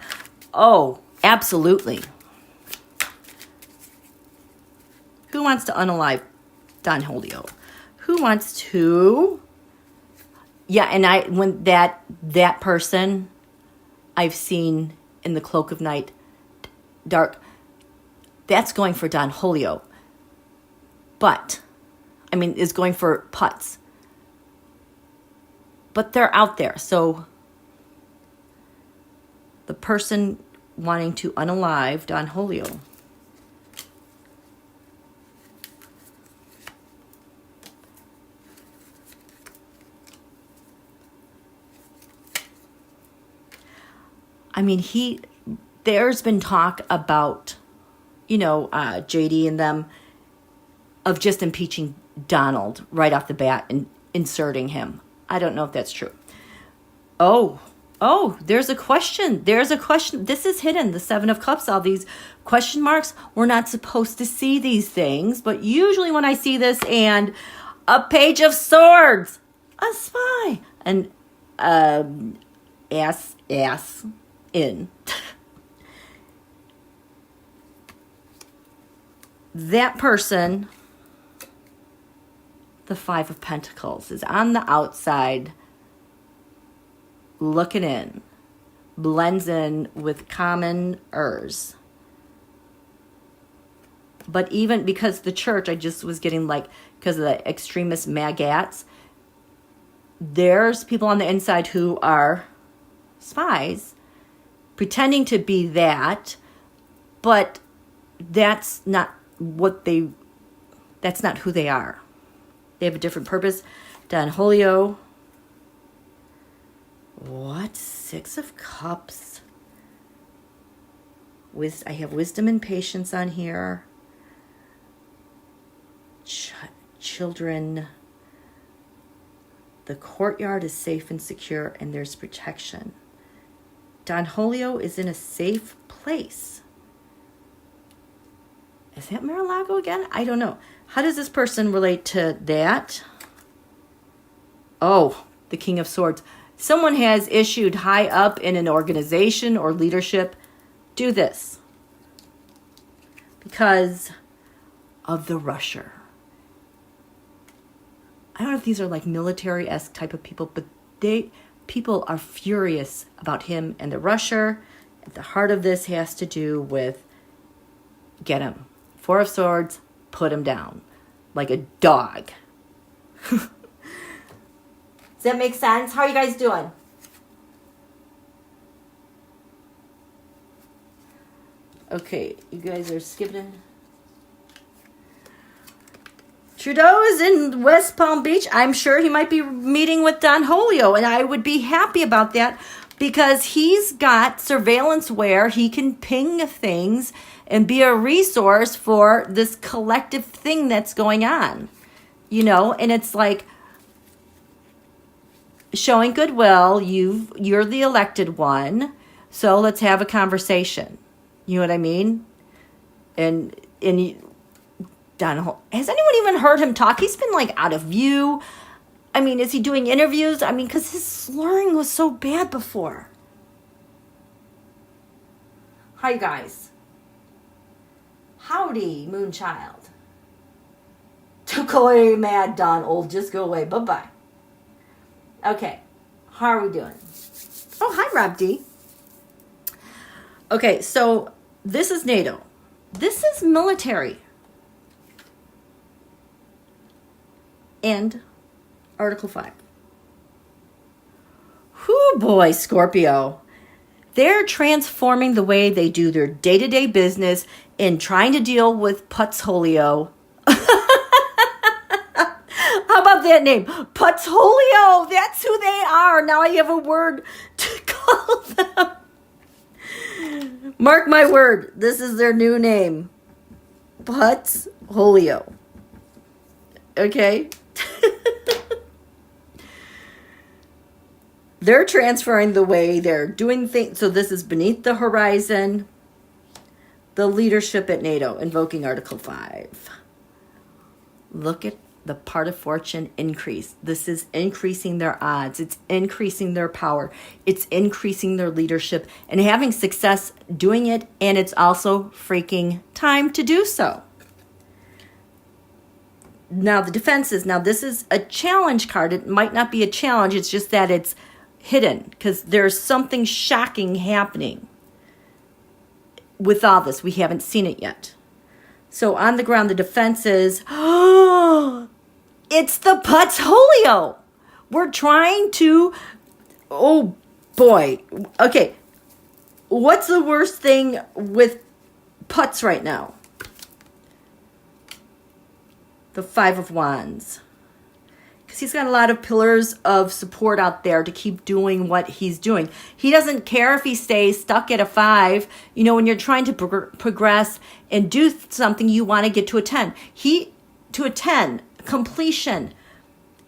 Oh, absolutely. Who wants to unalive Don Julio? Who wants to? Yeah, and when that person I've seen in the cloak of night, dark, that's going for Don Julio. But, I mean, is going for Putz. But they're out there. So the person wanting to unalive Don Julio. I mean, there's been talk about, JD and them of just impeaching Donald right off the bat and inserting him. I don't know if that's true. Oh, there's a question. This is hidden, the Seven of Cups, all these question marks. We're not supposed to see these things, but usually when I see this and a Page of Swords, a spy, and ass in. That person, the Five of Pentacles, is on the outside looking in, blends in with commoners. But even because the church, I just was getting because of the extremist magats, there's people on the inside who are spies pretending to be that, but that's not that's not who they are. They have a different purpose. Don Julio. What? Six of Cups. I have wisdom and patience on here. Children. The courtyard is safe and secure, and there's protection. Don Julio is in a safe place. Is that Mar-a-Lago again? I don't know. How does this person relate to that? Oh, the King of Swords. Someone has issued high up in an organization or leadership. Do this. Because of the rusher. I don't know if these are military-esque type of people, but people are furious about him and the rusher. At the heart of this has to do with get him. Four of Swords, put him down like a dog. Does that make sense? How are you guys doing? Okay, you guys are skipping. Trudeau is in West Palm Beach. I'm sure he might be meeting with Don Julio, and I would be happy about that because he's got surveillance where he can ping things and be a resource for this collective thing that's going on. And it's showing goodwill. You're the elected one, so let's have a conversation. You know what I mean? And Don, has anyone even heard him talk? He's been out of view. I mean, is he doing interviews? I mean, because his slurring was so bad before. Hi, guys. Howdy, Moonchild. Don't go away, mad Don, old. Just go away. Bye-bye. Okay. How are we doing? Oh, hi, Rob D. Okay, so this is NATO. This is military. And Article 5. Whoo boy, Scorpio. They're transforming the way they do their day-to-day business in trying to deal with PUTZHOLIO. How about that name? PUTZHOLIO. That's who they are. Now I have a word to call them. Mark my word. This is their new name. PUTZHOLIO. Okay? They're transferring the way they're doing things. So this is beneath the horizon. The leadership at NATO, invoking Article 5. Look at the part of fortune increase. This is increasing their odds. It's increasing their power. It's increasing their leadership and having success doing it. And it's also freaking time to do so. Now the defenses. Now this is a challenge card. It might not be a challenge. It's just that it's hidden because there's something shocking happening with all this. We haven't seen it yet. So on the ground, the defenses, oh, it's the PUTZHOLIO. We're trying to, oh boy. Okay, what's the worst thing with putz right now? The Five of Wands. Because he's got a lot of pillars of support out there to keep doing what he's doing. He doesn't care if he stays stuck at a 5. You know, when you're trying to progress and do something, you want to get to a 10. To a 10, completion.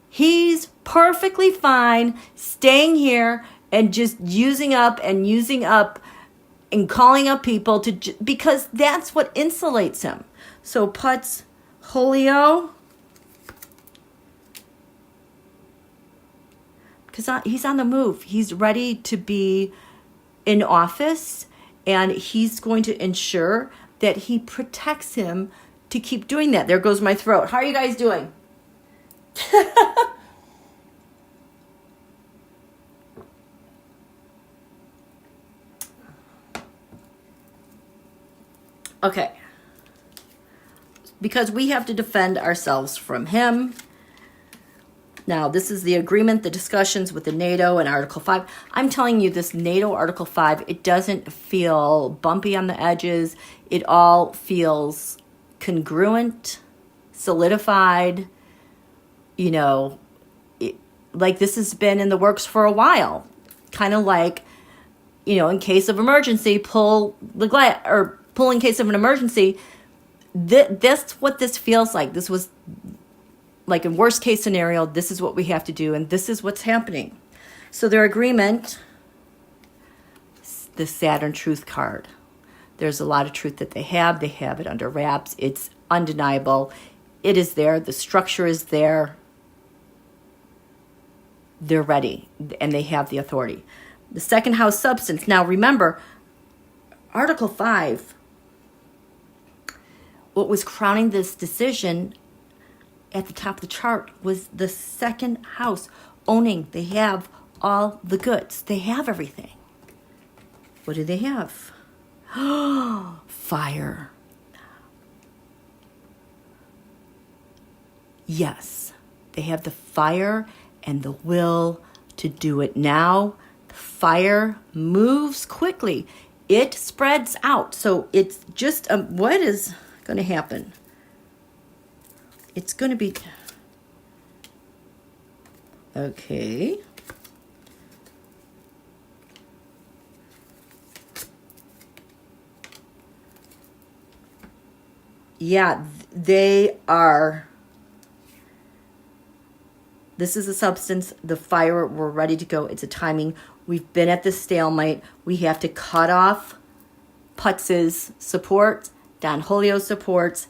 He's perfectly fine staying here and just using up and calling up people because that's what insulates him. So PUTZHOLIO. Because he's on the move. He's ready to be in office, and he's going to ensure that he protects him to keep doing that. There goes my throat. How are you guys doing? Okay. Because we have to defend ourselves from him. Now, this is the agreement, the discussions with the NATO and Article 5. I'm telling you, this NATO Article 5, it doesn't feel bumpy on the edges. It all feels congruent, solidified, you know, like this has been in the works for a while. Kind of like, you know, in case of emergency, pull in case of an emergency. That's what this feels like. This was like in worst case scenario, this is what we have to do, and this is what's happening. So their agreement, the Saturn Truth card. There's a lot of truth that they have. They have it under wraps. It's undeniable. It is there. The structure is there. They're ready, and they have the authority. The second house, substance. Now remember, Article 5, what was crowning this decision at the top of the chart was the second house, owning. They have all the goods. They have everything. What do they have? Fire. Yes, they have the fire and the will to do it now. The fire moves quickly. It spreads out. So it's just, what is going to happen? It's going to be, okay. Yeah, they are. This is a substance, the fire, we're ready to go. It's a timing. We've been at this stalemate. We have to cut off Putz's support, Don Julio's supports,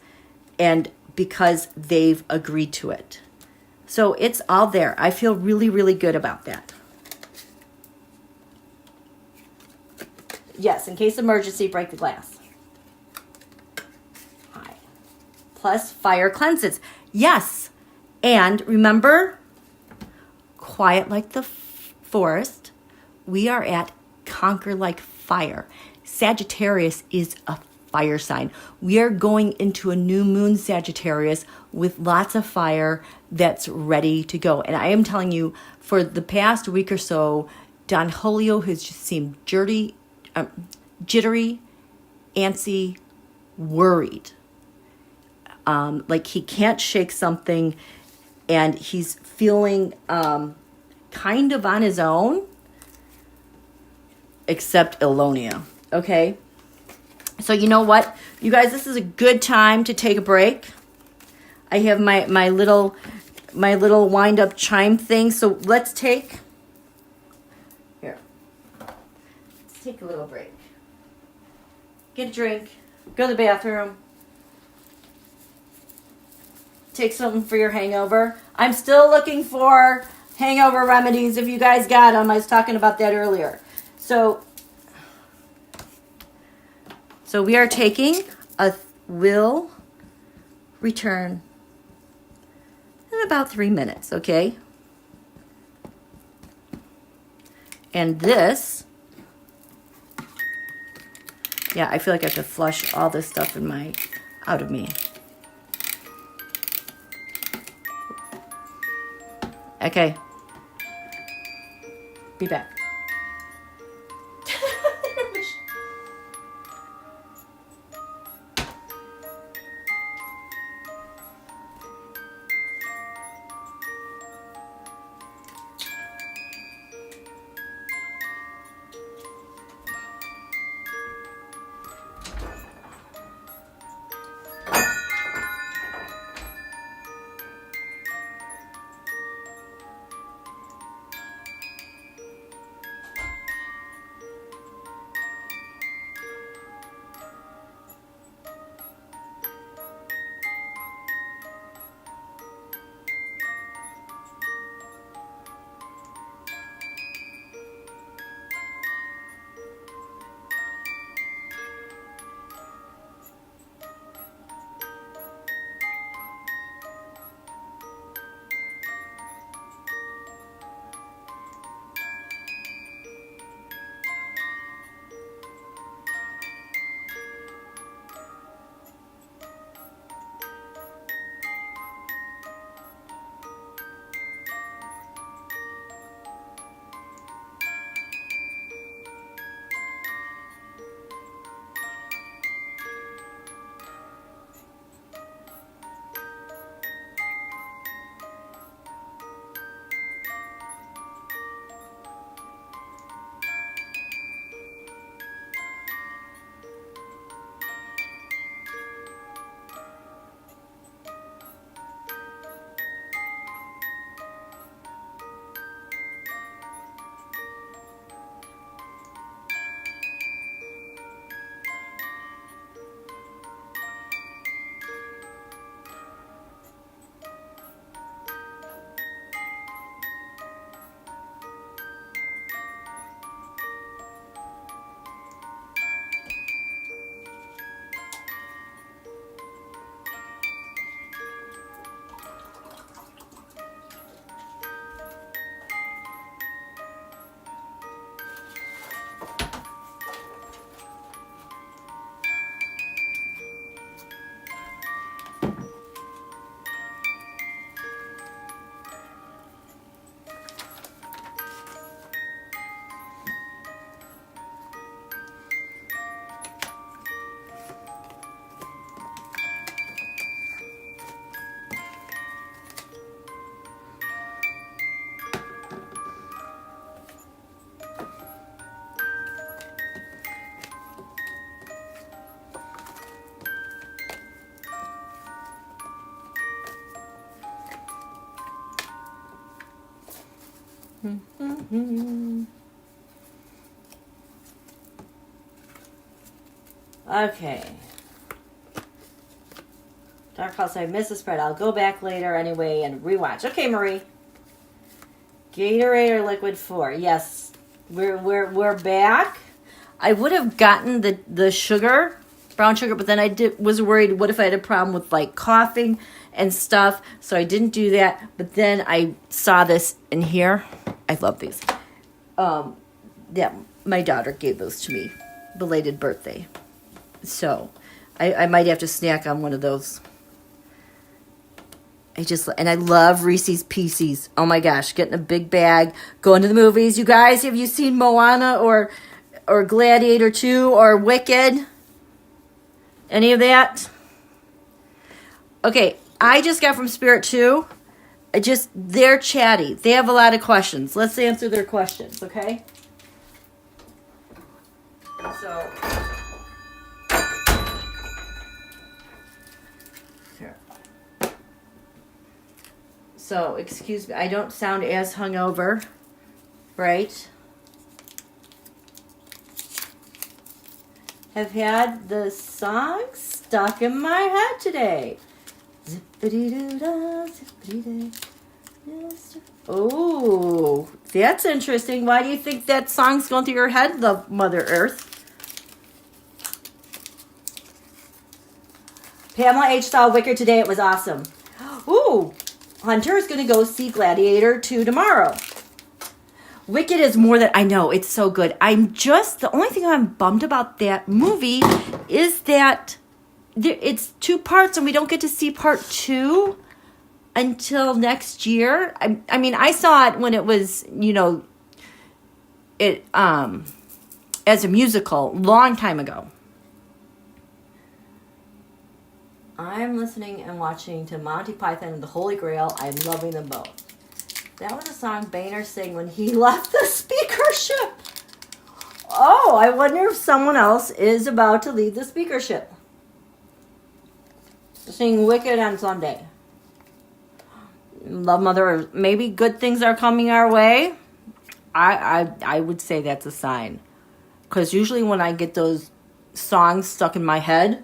and because they've agreed to it. So it's all there. I feel really, really good about that. Yes, in case of emergency, break the glass. Hi. Plus fire cleanses. Yes. And remember, quiet like the forest. We are at conquer like fire. Sagittarius is a fire sign. We are going into a new moon Sagittarius with lots of fire that's ready to go. And I am telling you, for the past week or so, Don Julio has just seemed jittery, antsy, worried. Like he can't shake something, and he's feeling kind of on his own, except Elonia. Okay? So you know what? You guys, this is a good time to take a break. I have my little wind up chime thing. So let's take a little break. Get a drink. Go to the bathroom. Take something for your hangover. I'm still looking for hangover remedies if you guys got them. I was talking about that earlier. So we are taking a will return in about 3 minutes, okay? And this, yeah, I feel like I have to flush all this stuff out of me. Okay. Be back. Okay. Dark House, I missed the spread. I'll go back later anyway and rewatch. Okay, Marie. Gatorade or liquid 4. Yes. We're back. I would have gotten the sugar, brown sugar, but then was worried what if I had a problem with like coughing and stuff, so I didn't do that. But then I saw this in here. I love these. Yeah, my daughter gave those to me. Belated birthday. So I might have to snack on one of those. I love Reese's Pieces. Oh my gosh, getting a big bag, going to the movies. You guys, have you seen Moana or Gladiator 2 or Wicked? Any of that? Okay, I just got from Spirit 2. They're chatty. They have a lot of questions. Let's answer their questions, okay? So Here. So, excuse me, I don't sound as hungover, right? Have had the song stuck in my head today. Zippity-doo-dah, zippity-doo. Oh, that's interesting. Why do you think that song's going through your head, the Mother Earth? Pamela H. saw Wicker today. It was awesome. Ooh, Hunter is going to go see Gladiator 2 tomorrow. Wicked is more than... I know, it's so good. The only thing I'm bummed about that movie is that it's 2 parts and we don't get to see part 2 until next year. I mean, I saw it when it was, you know, as a musical, long time ago. I'm listening and watching to Monty Python and the Holy Grail. I'm loving them both. That was a song Boehner sang when he left the speakership. Oh, I wonder if someone else is about to leave the speakership. Sing Wicked on Sunday. Love Mother Earth. Maybe good things are coming our way. I would say that's a sign. Because usually when I get those songs stuck in my head,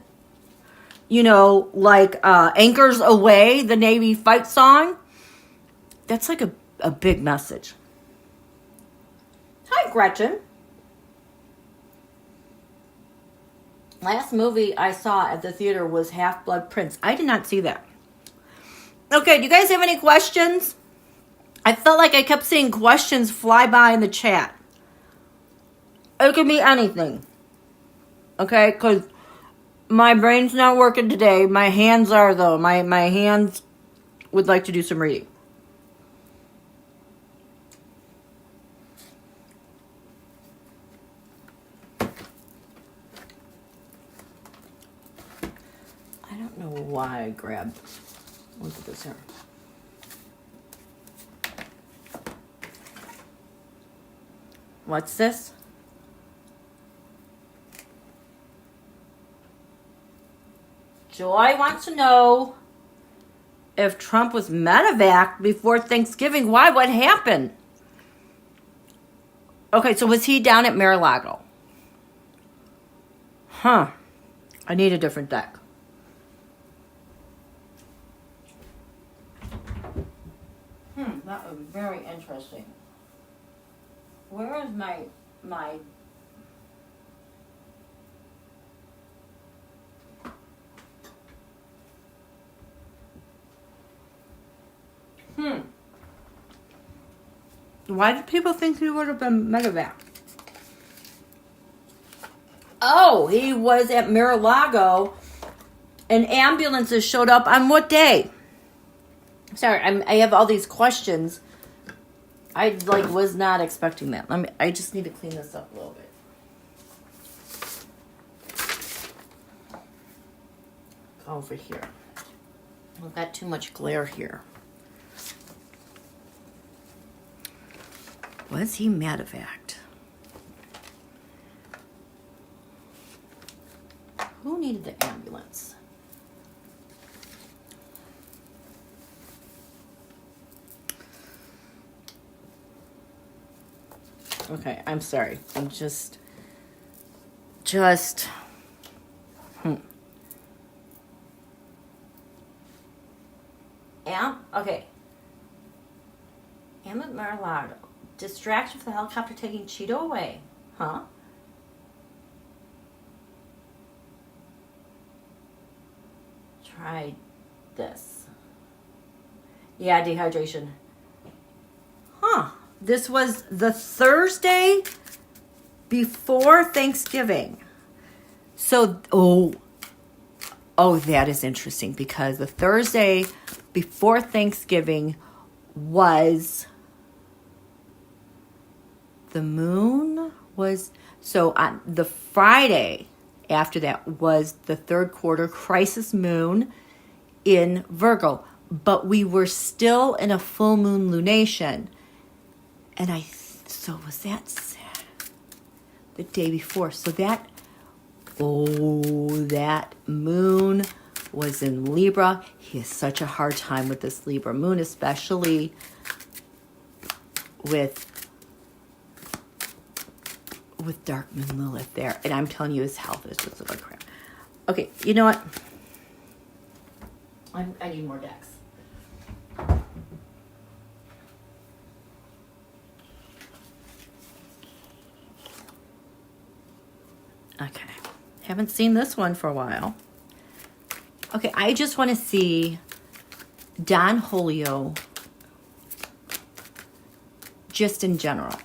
you know, like Anchors Away, the Navy fight song, that's like a big message. Hi, Gretchen. Last movie I saw at the theater was Half-Blood Prince. I did not see that. Okay, do you guys have any questions? I felt like I kept seeing questions fly by in the chat. It could be anything. Okay, because my brain's not working today. My hands are, though. My hands would like to do some reading. I don't know why I grabbed. Look at this here. What's this? Joy wants to know if Trump was medevac before Thanksgiving. Why? What happened? Okay, so was he down at Mar-a-Lago? Huh. I need a different deck. That was very interesting. Where is my Why did people think he would have been medevac? Oh, he was at Mar-a-Lago and ambulances showed up on what day? Sorry, I have all these questions. I was not expecting that. I just need to clean this up a little bit. Over here. We've got too much glare here. Was he medevaced? Who needed the ambulance? Okay, I'm sorry. I'm just okay. Am at Mar-a-Lago. Distraction for the helicopter taking Cheeto away. Huh? Try this. Yeah, dehydration. Huh. This was the Thursday before Thanksgiving. So, that is interesting because the Thursday before Thanksgiving was the moon was, so on the Friday after that was the third quarter crisis moon in Virgo, but we were still in a full moon lunation. And so was that the day before. So that moon was in Libra. He has such a hard time with this Libra moon, especially with dark moon Lilith there. And I'm telling you, his health is just like crap. Okay, you know what? I need more decks. Okay, haven't seen this one for a while. Okay, I just want to see Don Julio just in general,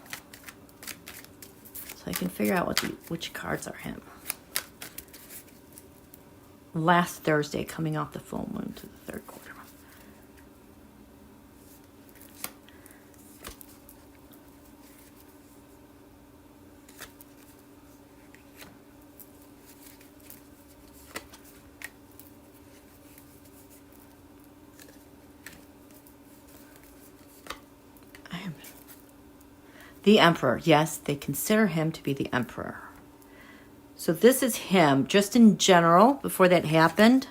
so I can figure out which cards are him. Last Thursday, coming off the full moon to the third quarter. The Emperor. Yes, they consider him to be the Emperor. So this is him, just in general, before that happened.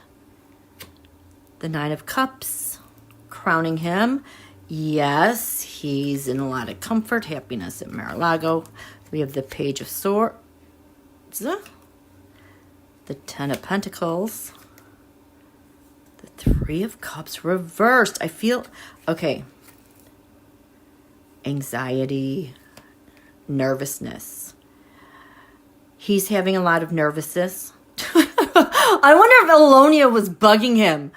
The Nine of Cups, crowning him. Yes, he's in a lot of comfort, happiness at Mar-a-Lago. We have the Page of Swords. The Ten of Pentacles. The Three of Cups reversed. I feel... Okay. Anxiety, nervousness. He's having a lot of nervousness. I wonder if Alonia was bugging him.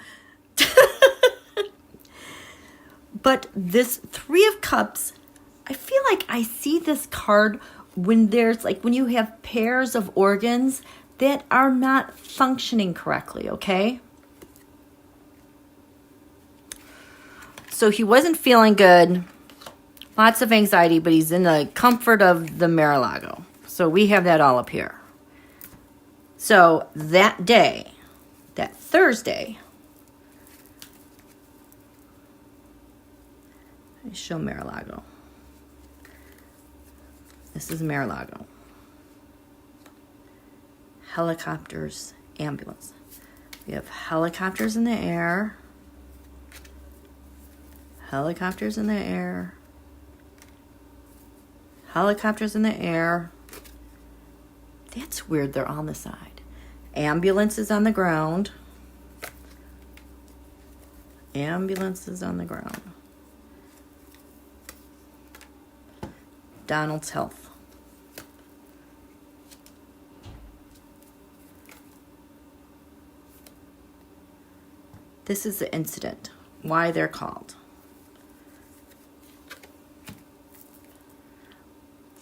But this Three of Cups, I feel like I see this card when there's like when you have pairs of organs that are not functioning correctly, okay? So he wasn't feeling good. Lots of anxiety, but he's in the comfort of the Mar-a-Lago. So we have that all up here. So that day, that Thursday, let me show Mar-a-Lago. This is Mar-a-Lago. Helicopters, ambulance. We have helicopters in the air. Helicopters in the air. Helicopters in the air. That's weird, they're on the side. Ambulances on the ground. Ambulances on the ground. Donald's health. This is the incident. Why they're called.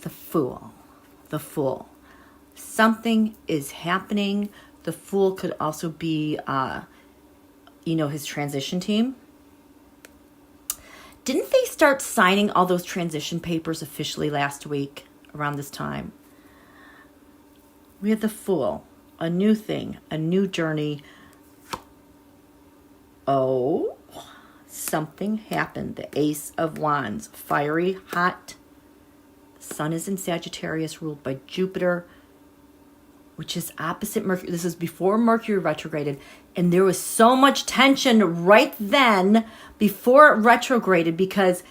The Fool. The Fool. Something is happening. The Fool could also be, his transition team. Didn't they start signing all those transition papers officially last week around this time? We have the Fool. A new thing. A new journey. Oh, something happened. The Ace of Wands. Fiery, hot. Sun is in Sagittarius, ruled by Jupiter, which is opposite Mercury. This is before Mercury retrograded, and there was so much tension right then before it retrograded because,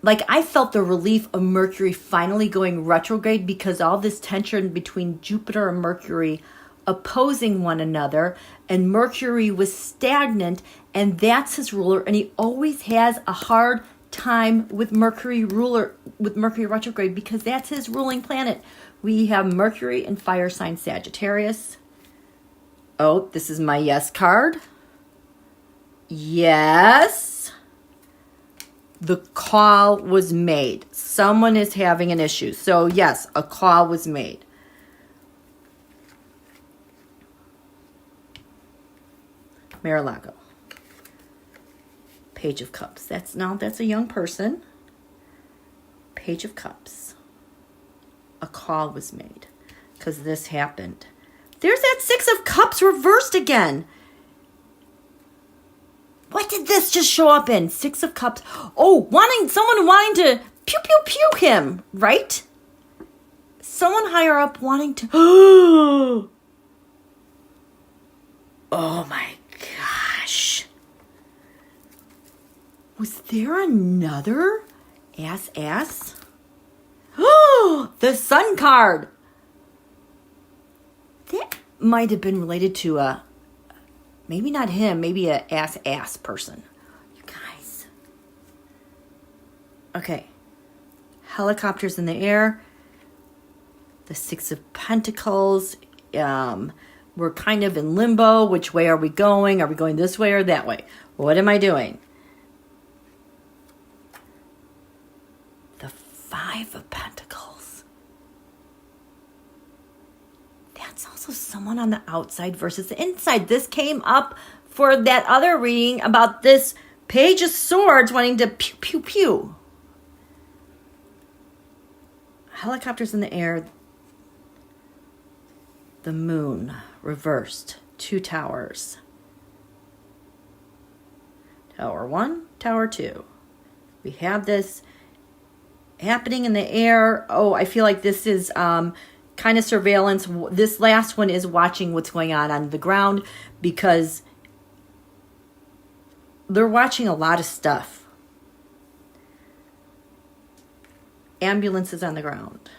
I felt the relief of Mercury finally going retrograde because all this tension between Jupiter and Mercury opposing one another, and Mercury was stagnant, and that's his ruler, and he always has a hard time with Mercury retrograde because that's his ruling planet. We have Mercury in fire sign Sagittarius. Oh, this is my yes card. Yes. The call was made. Someone is having an issue. So yes, a call was made. Mar-a-Lago. Page of Cups. That's a young person. Page of Cups. A call was made because this happened. There's that Six of Cups reversed again. What did this just show up in? Six of Cups. Oh, someone wanting to pew pew pew him, right? Someone higher up wanting to. Oh my gosh. Was there another ass? Oh, the Sun card. That might have been related to maybe not him, maybe a ass person. You guys. Okay. Helicopters in the air. The Six of Pentacles. We're kind of in limbo. Which way are we going? Are we going this way or that way? What am I doing? The Five of Pentacles. That's also someone on the outside versus the inside. This came up for that other reading about this Page of Swords wanting to pew, pew, pew. Helicopters in the air. The Moon reversed. 2 towers. Tower 1, Tower 2. We have this happening in the air. Oh, I feel like this is kind of surveillance. This last one is watching what's going on the ground because they're watching a lot of stuff. Ambulances on the ground.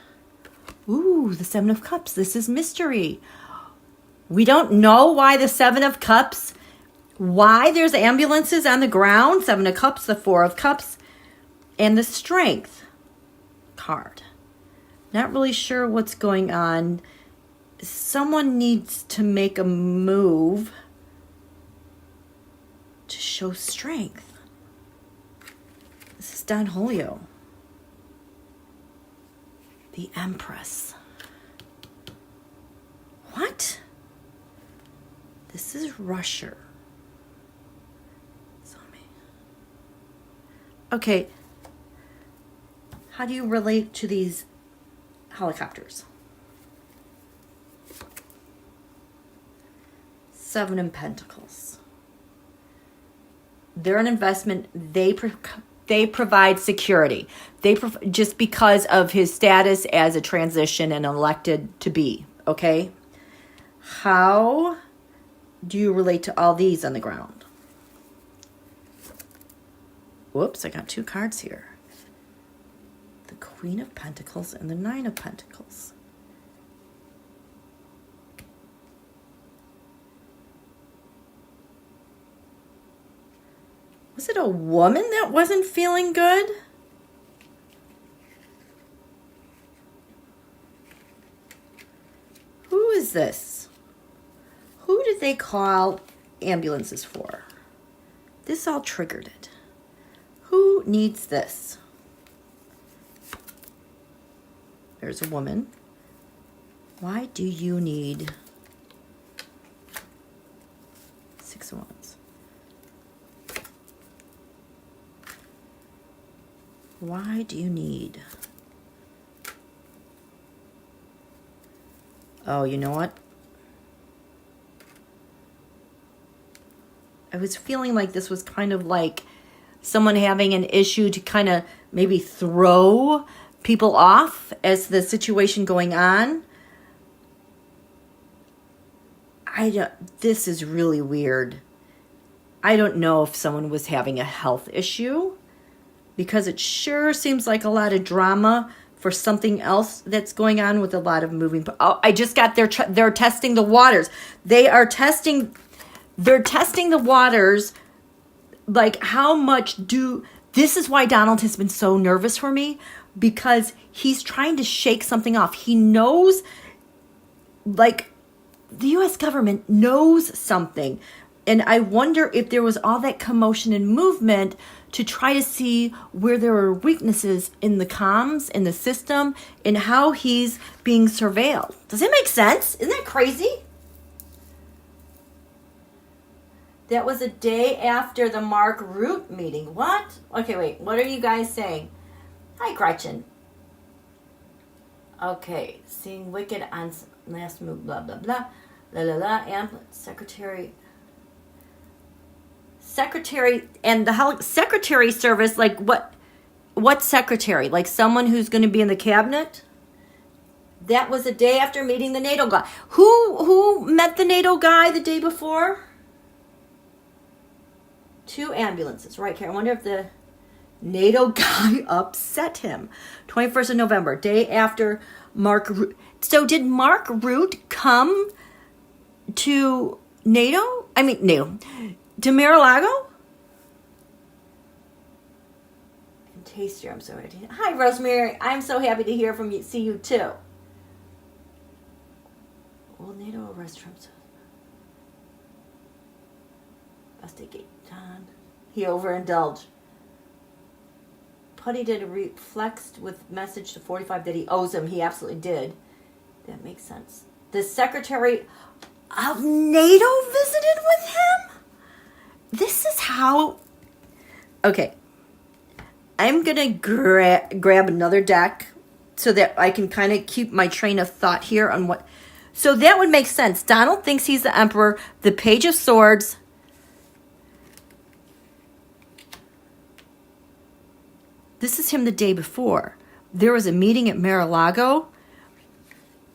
Ooh, the Seven of Cups. This is mystery. We don't know why the Seven of Cups, why there's ambulances on the ground. Seven of Cups, the Four of Cups, and the Strength card. Not really sure what's going on. Someone needs to make a move to show strength. This is PUTZHOLIO. The Empress. What? This is Russia. Okay. How do you relate to these helicopters? Seven of Pentacles. They're an investment. They provide security. Just because of his status as a transition and elected to be. Okay? How do you relate to all these on the ground? Whoops, I got 2 cards here. The Queen of Pentacles and the Nine of Pentacles. Was it a woman that wasn't feeling good? Who is this? Who did they call ambulances for? This all triggered it. Who needs this? There's a woman. Why do you need 6 of Wands? Why do you need? Oh, you know what? I was feeling like this was kind of like someone having an issue to kind of maybe throw people off as the situation going on. This is really weird. I don't know if someone was having a health issue because it sure seems like a lot of drama for something else that's going on with a lot of moving. Oh, I just got they're testing the waters. They're testing the waters. Like how much this is why Donald has been so nervous for me, because he's trying to shake something off. He knows, like, the U.S. government knows something. And I wonder if there was all that commotion and movement to try to see where there were weaknesses in the comms, in the system, and how he's being surveilled. Does it make sense? Isn't that crazy? That was a day after the Mark Root meeting. What? Okay, wait. What are you guys saying? Hi, Gretchen. Okay. Seeing Wicked on last move, blah, blah, blah. La, la, la. And Secretary, and the secretary service, like what secretary? Like someone who's going to be in the cabinet? That was the day after meeting the NATO guy. Who met the NATO guy the day before? 2 ambulances. Right, Karen. I wonder if the NATO guy upset him. 21st of November, day after Mark. So did Mark Root come to NATO? I mean, NATO. To Mar-a-Lago? And Taster, I'm so happy. Hi, Rosemary. I'm so happy to hear from you. See you too. Will NATO arrest Trump? Investigate John. He overindulged. Putty did a reflexed with message to 45 that he owes him. He absolutely did. That makes sense. The Secretary of NATO visited with him? This is how... Okay. I'm going to grab another deck so that I can kind of keep my train of thought here on what... So that would make sense. Donald thinks he's the Emperor. The Page of Swords... This is him the day before. There was a meeting at Mar-a-Lago.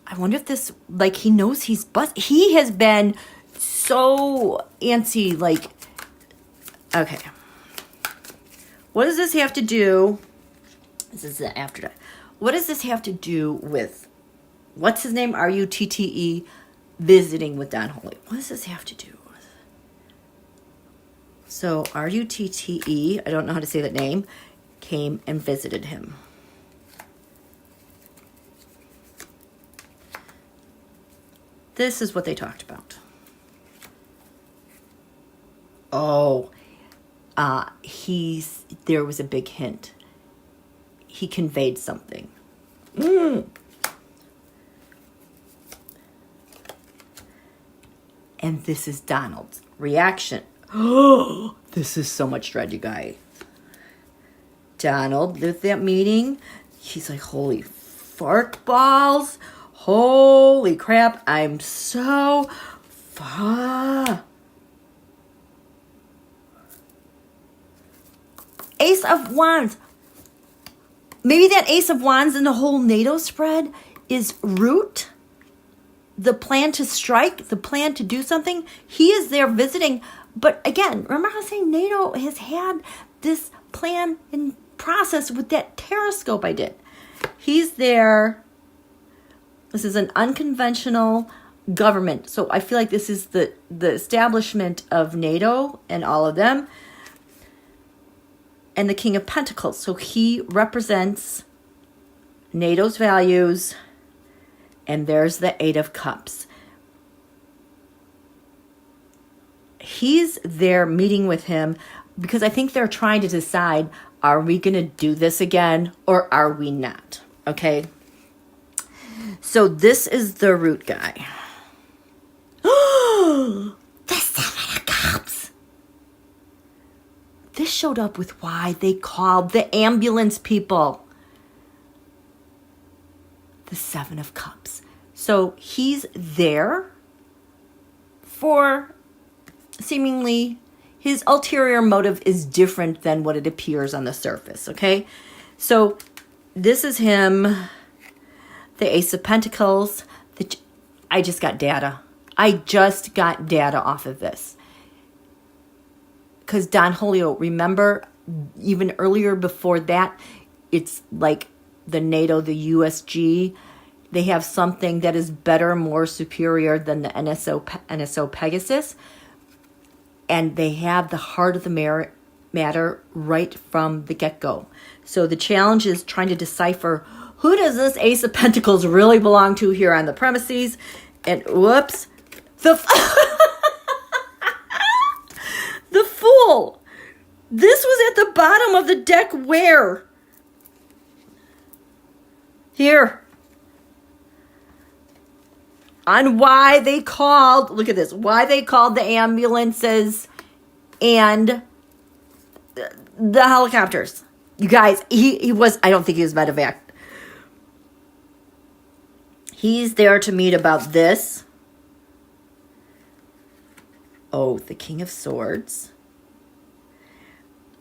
I wonder if this, like, he knows he's he has been so antsy, like, okay. What does this have to do? This is the after that. What does this have to do with, what's his name? RUTTE visiting with Don Holy. What does this have to do with? So RUTTE, I don't know how to say that name, came and visited him. This is what they talked about. Oh, there was a big hint. He conveyed something. And this is Donald's reaction. Oh, this is so much dread, you guys. Donald, with that meeting, he's like, holy fark balls. Holy crap, I'm so Ace of Wands. Maybe that Ace of Wands in the whole NATO spread is Root. The plan to strike, the plan to do something. He is there visiting. But again, remember how I was saying NATO has had this plan in process with that TAROTSCOPE I did. He's there. This is an unconventional government. So I feel like this is the establishment of NATO and all of them. And the King of Pentacles. So he represents NATO's values. And there's the 8 of Cups. He's there meeting with him because I think they're trying to decide, are we going to do this again or are we not? Okay. So this is the Root guy. The 7 of Cups. This showed up with why they called the ambulance people. The 7 of Cups. So he's there for seemingly his ulterior motive is different than what it appears on the surface, okay? So this is him, the Ace of Pentacles. I just got data. I just got data off of this. Because Don Julio, remember, even earlier before that, it's like the NATO, the USG, they have something that is better, more superior than the NSO Pegasus. And they have the heart of the matter right from the get-go. So the challenge is trying to decipher, who does this Ace of Pentacles really belong to here on the premises? And whoops, the Fool. This was at the bottom of the deck where? Here. On why they called, look at this, why they called the ambulances and the helicopters. You guys, he was, I don't think he was medevac. He's there to meet about this. Oh, the King of Swords.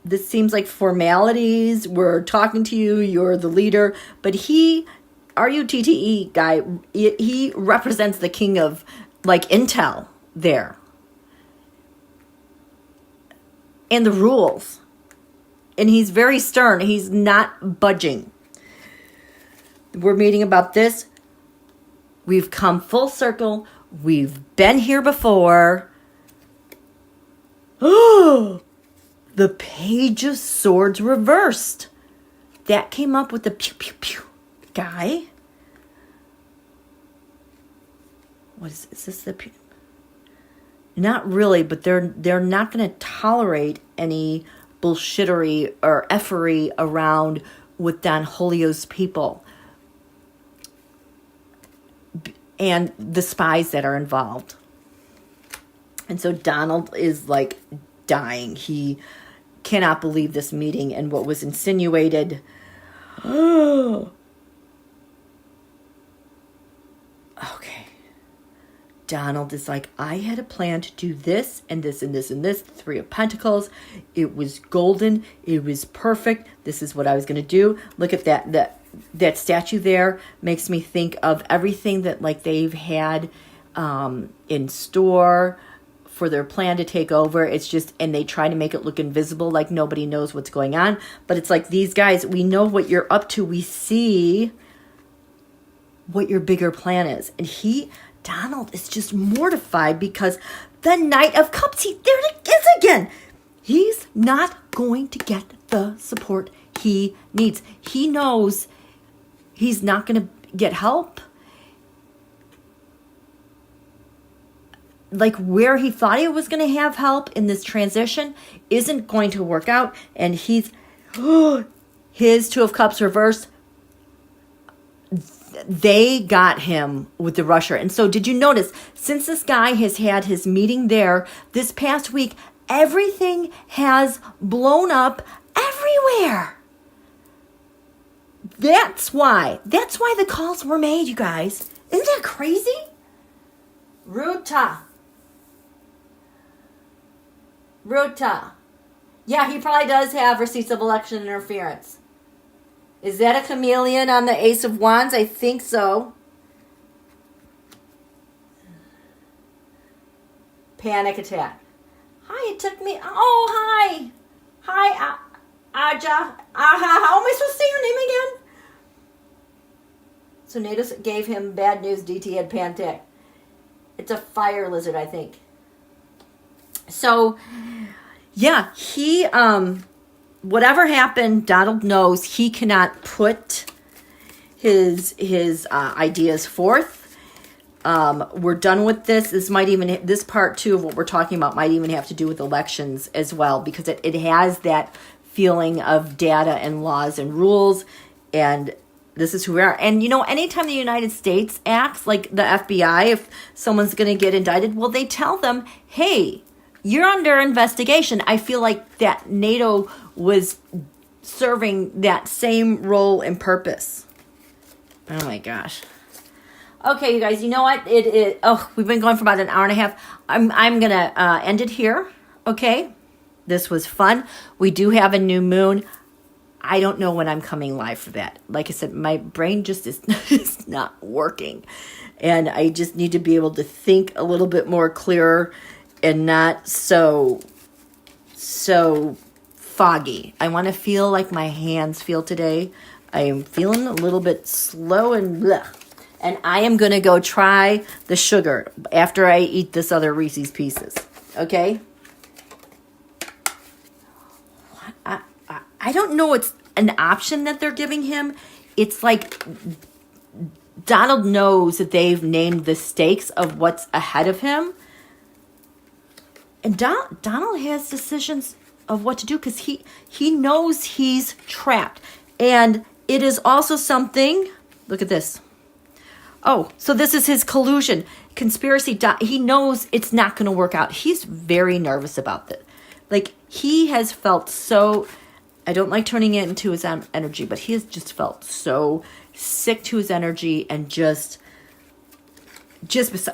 This seems like formalities. We're talking to you. You're the leader. But he RUTTE guy, he represents the king of like intel there. And the rules. And he's very stern. He's not budging. We're meeting about this. We've come full circle. We've been here before. Oh, the Page of Swords reversed. That came up with the pew pew pew guy. What is this? The pew? Not really, but they're not going to tolerate any bullshittery or effery around with Don Julio's people and the spies that are involved. And so Donald is like dying. He cannot believe this meeting and what was insinuated. Okay. Donald is like, I had a plan to do this and this and this and this. Three of Pentacles. It was golden. It was perfect. This is what I was going to do. Look at that statue there. Makes me think of everything that like they've had in store for their plan to take over. It's just, and they try to make it look invisible, like nobody knows what's going on. But it's like, these guys, we know what you're up to. We see what your bigger plan is. And Donald is just mortified because the Knight of Cups, there it is again. He's not going to get the support he needs. He knows he's not going to get help. Like where he thought he was going to have help in this transition isn't going to work out. And his Two of Cups reversed. They got him with the rusher. And so did you notice, since this guy has had his meeting there this past week, everything has blown up everywhere. That's why the calls were made, you guys. Isn't that crazy? Ruta. Yeah, he probably does have receipts of election interference. Is that a chameleon on the Ace of Wands? I think so. Panic attack. Hi, it took me. Oh, hi. Hi, Aja. How am I supposed to say your name again? So Natos gave him bad news. DT had panic. It's a fire lizard, I think. So, yeah, he, whatever happened, Donald knows he cannot put his ideas forth. We're done with this. This part two of what we're talking about might even have to do with elections as well, because it has that feeling of data and laws and rules, and this is who we are. And, anytime the United States acts like the FBI, if someone's going to get indicted, well, they tell them, hey, you're under investigation. I feel like that NATO was serving that same role and purpose. Oh, my gosh. Okay, you guys, you know what? We've been going for about an hour and a half. I'm going to end it here, okay? This was fun. We do have a new moon. I don't know when I'm coming live for that. Like I said, my brain just is not working. And I just need to be able to think a little bit more clearer and not so foggy. I want to feel like my hands feel today. I am feeling a little bit slow and bleh. And I am going to go try the sugar after I eat this other Reese's Pieces. Okay? I don't know it's an option that they're giving him. It's like Donald knows that they've named the stakes of what's ahead of him. And Donald has decisions of what to do because he knows he's trapped. And it is also something, look at this. Oh, so this is his collusion, conspiracy. He knows it's not going to work out. He's very nervous about this. Like, he has felt so, I don't like turning it into his energy, but he has just felt so sick to his energy and just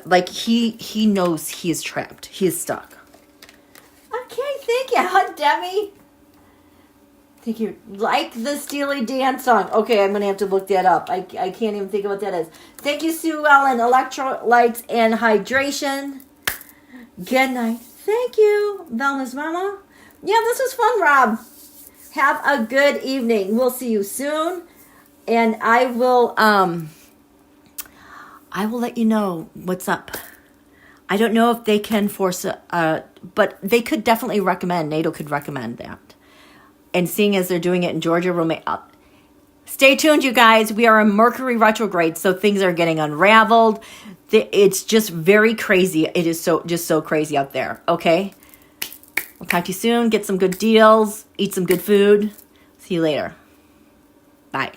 like he knows he is trapped. He is stuck. Okay, thank you, Demi. Thank you. Like the Steely Dan song. Okay, I'm going to have to look that up. I can't even think of what that is. Thank you, Sue Ellen. Electrolytes and hydration. Good night. Thank you, Wellness Mama. Yeah, this was fun, Rob. Have a good evening. We'll see you soon. And I will let you know what's up. I don't know if they can force but they could definitely recommend, NATO could recommend that. And seeing as they're doing it in Georgia, stay tuned, you guys. We are in Mercury retrograde, so things are getting unraveled. It's just very crazy. It is just so crazy out there, okay? I'll talk to you soon. Get some good deals. Eat some good food. See you later. Bye.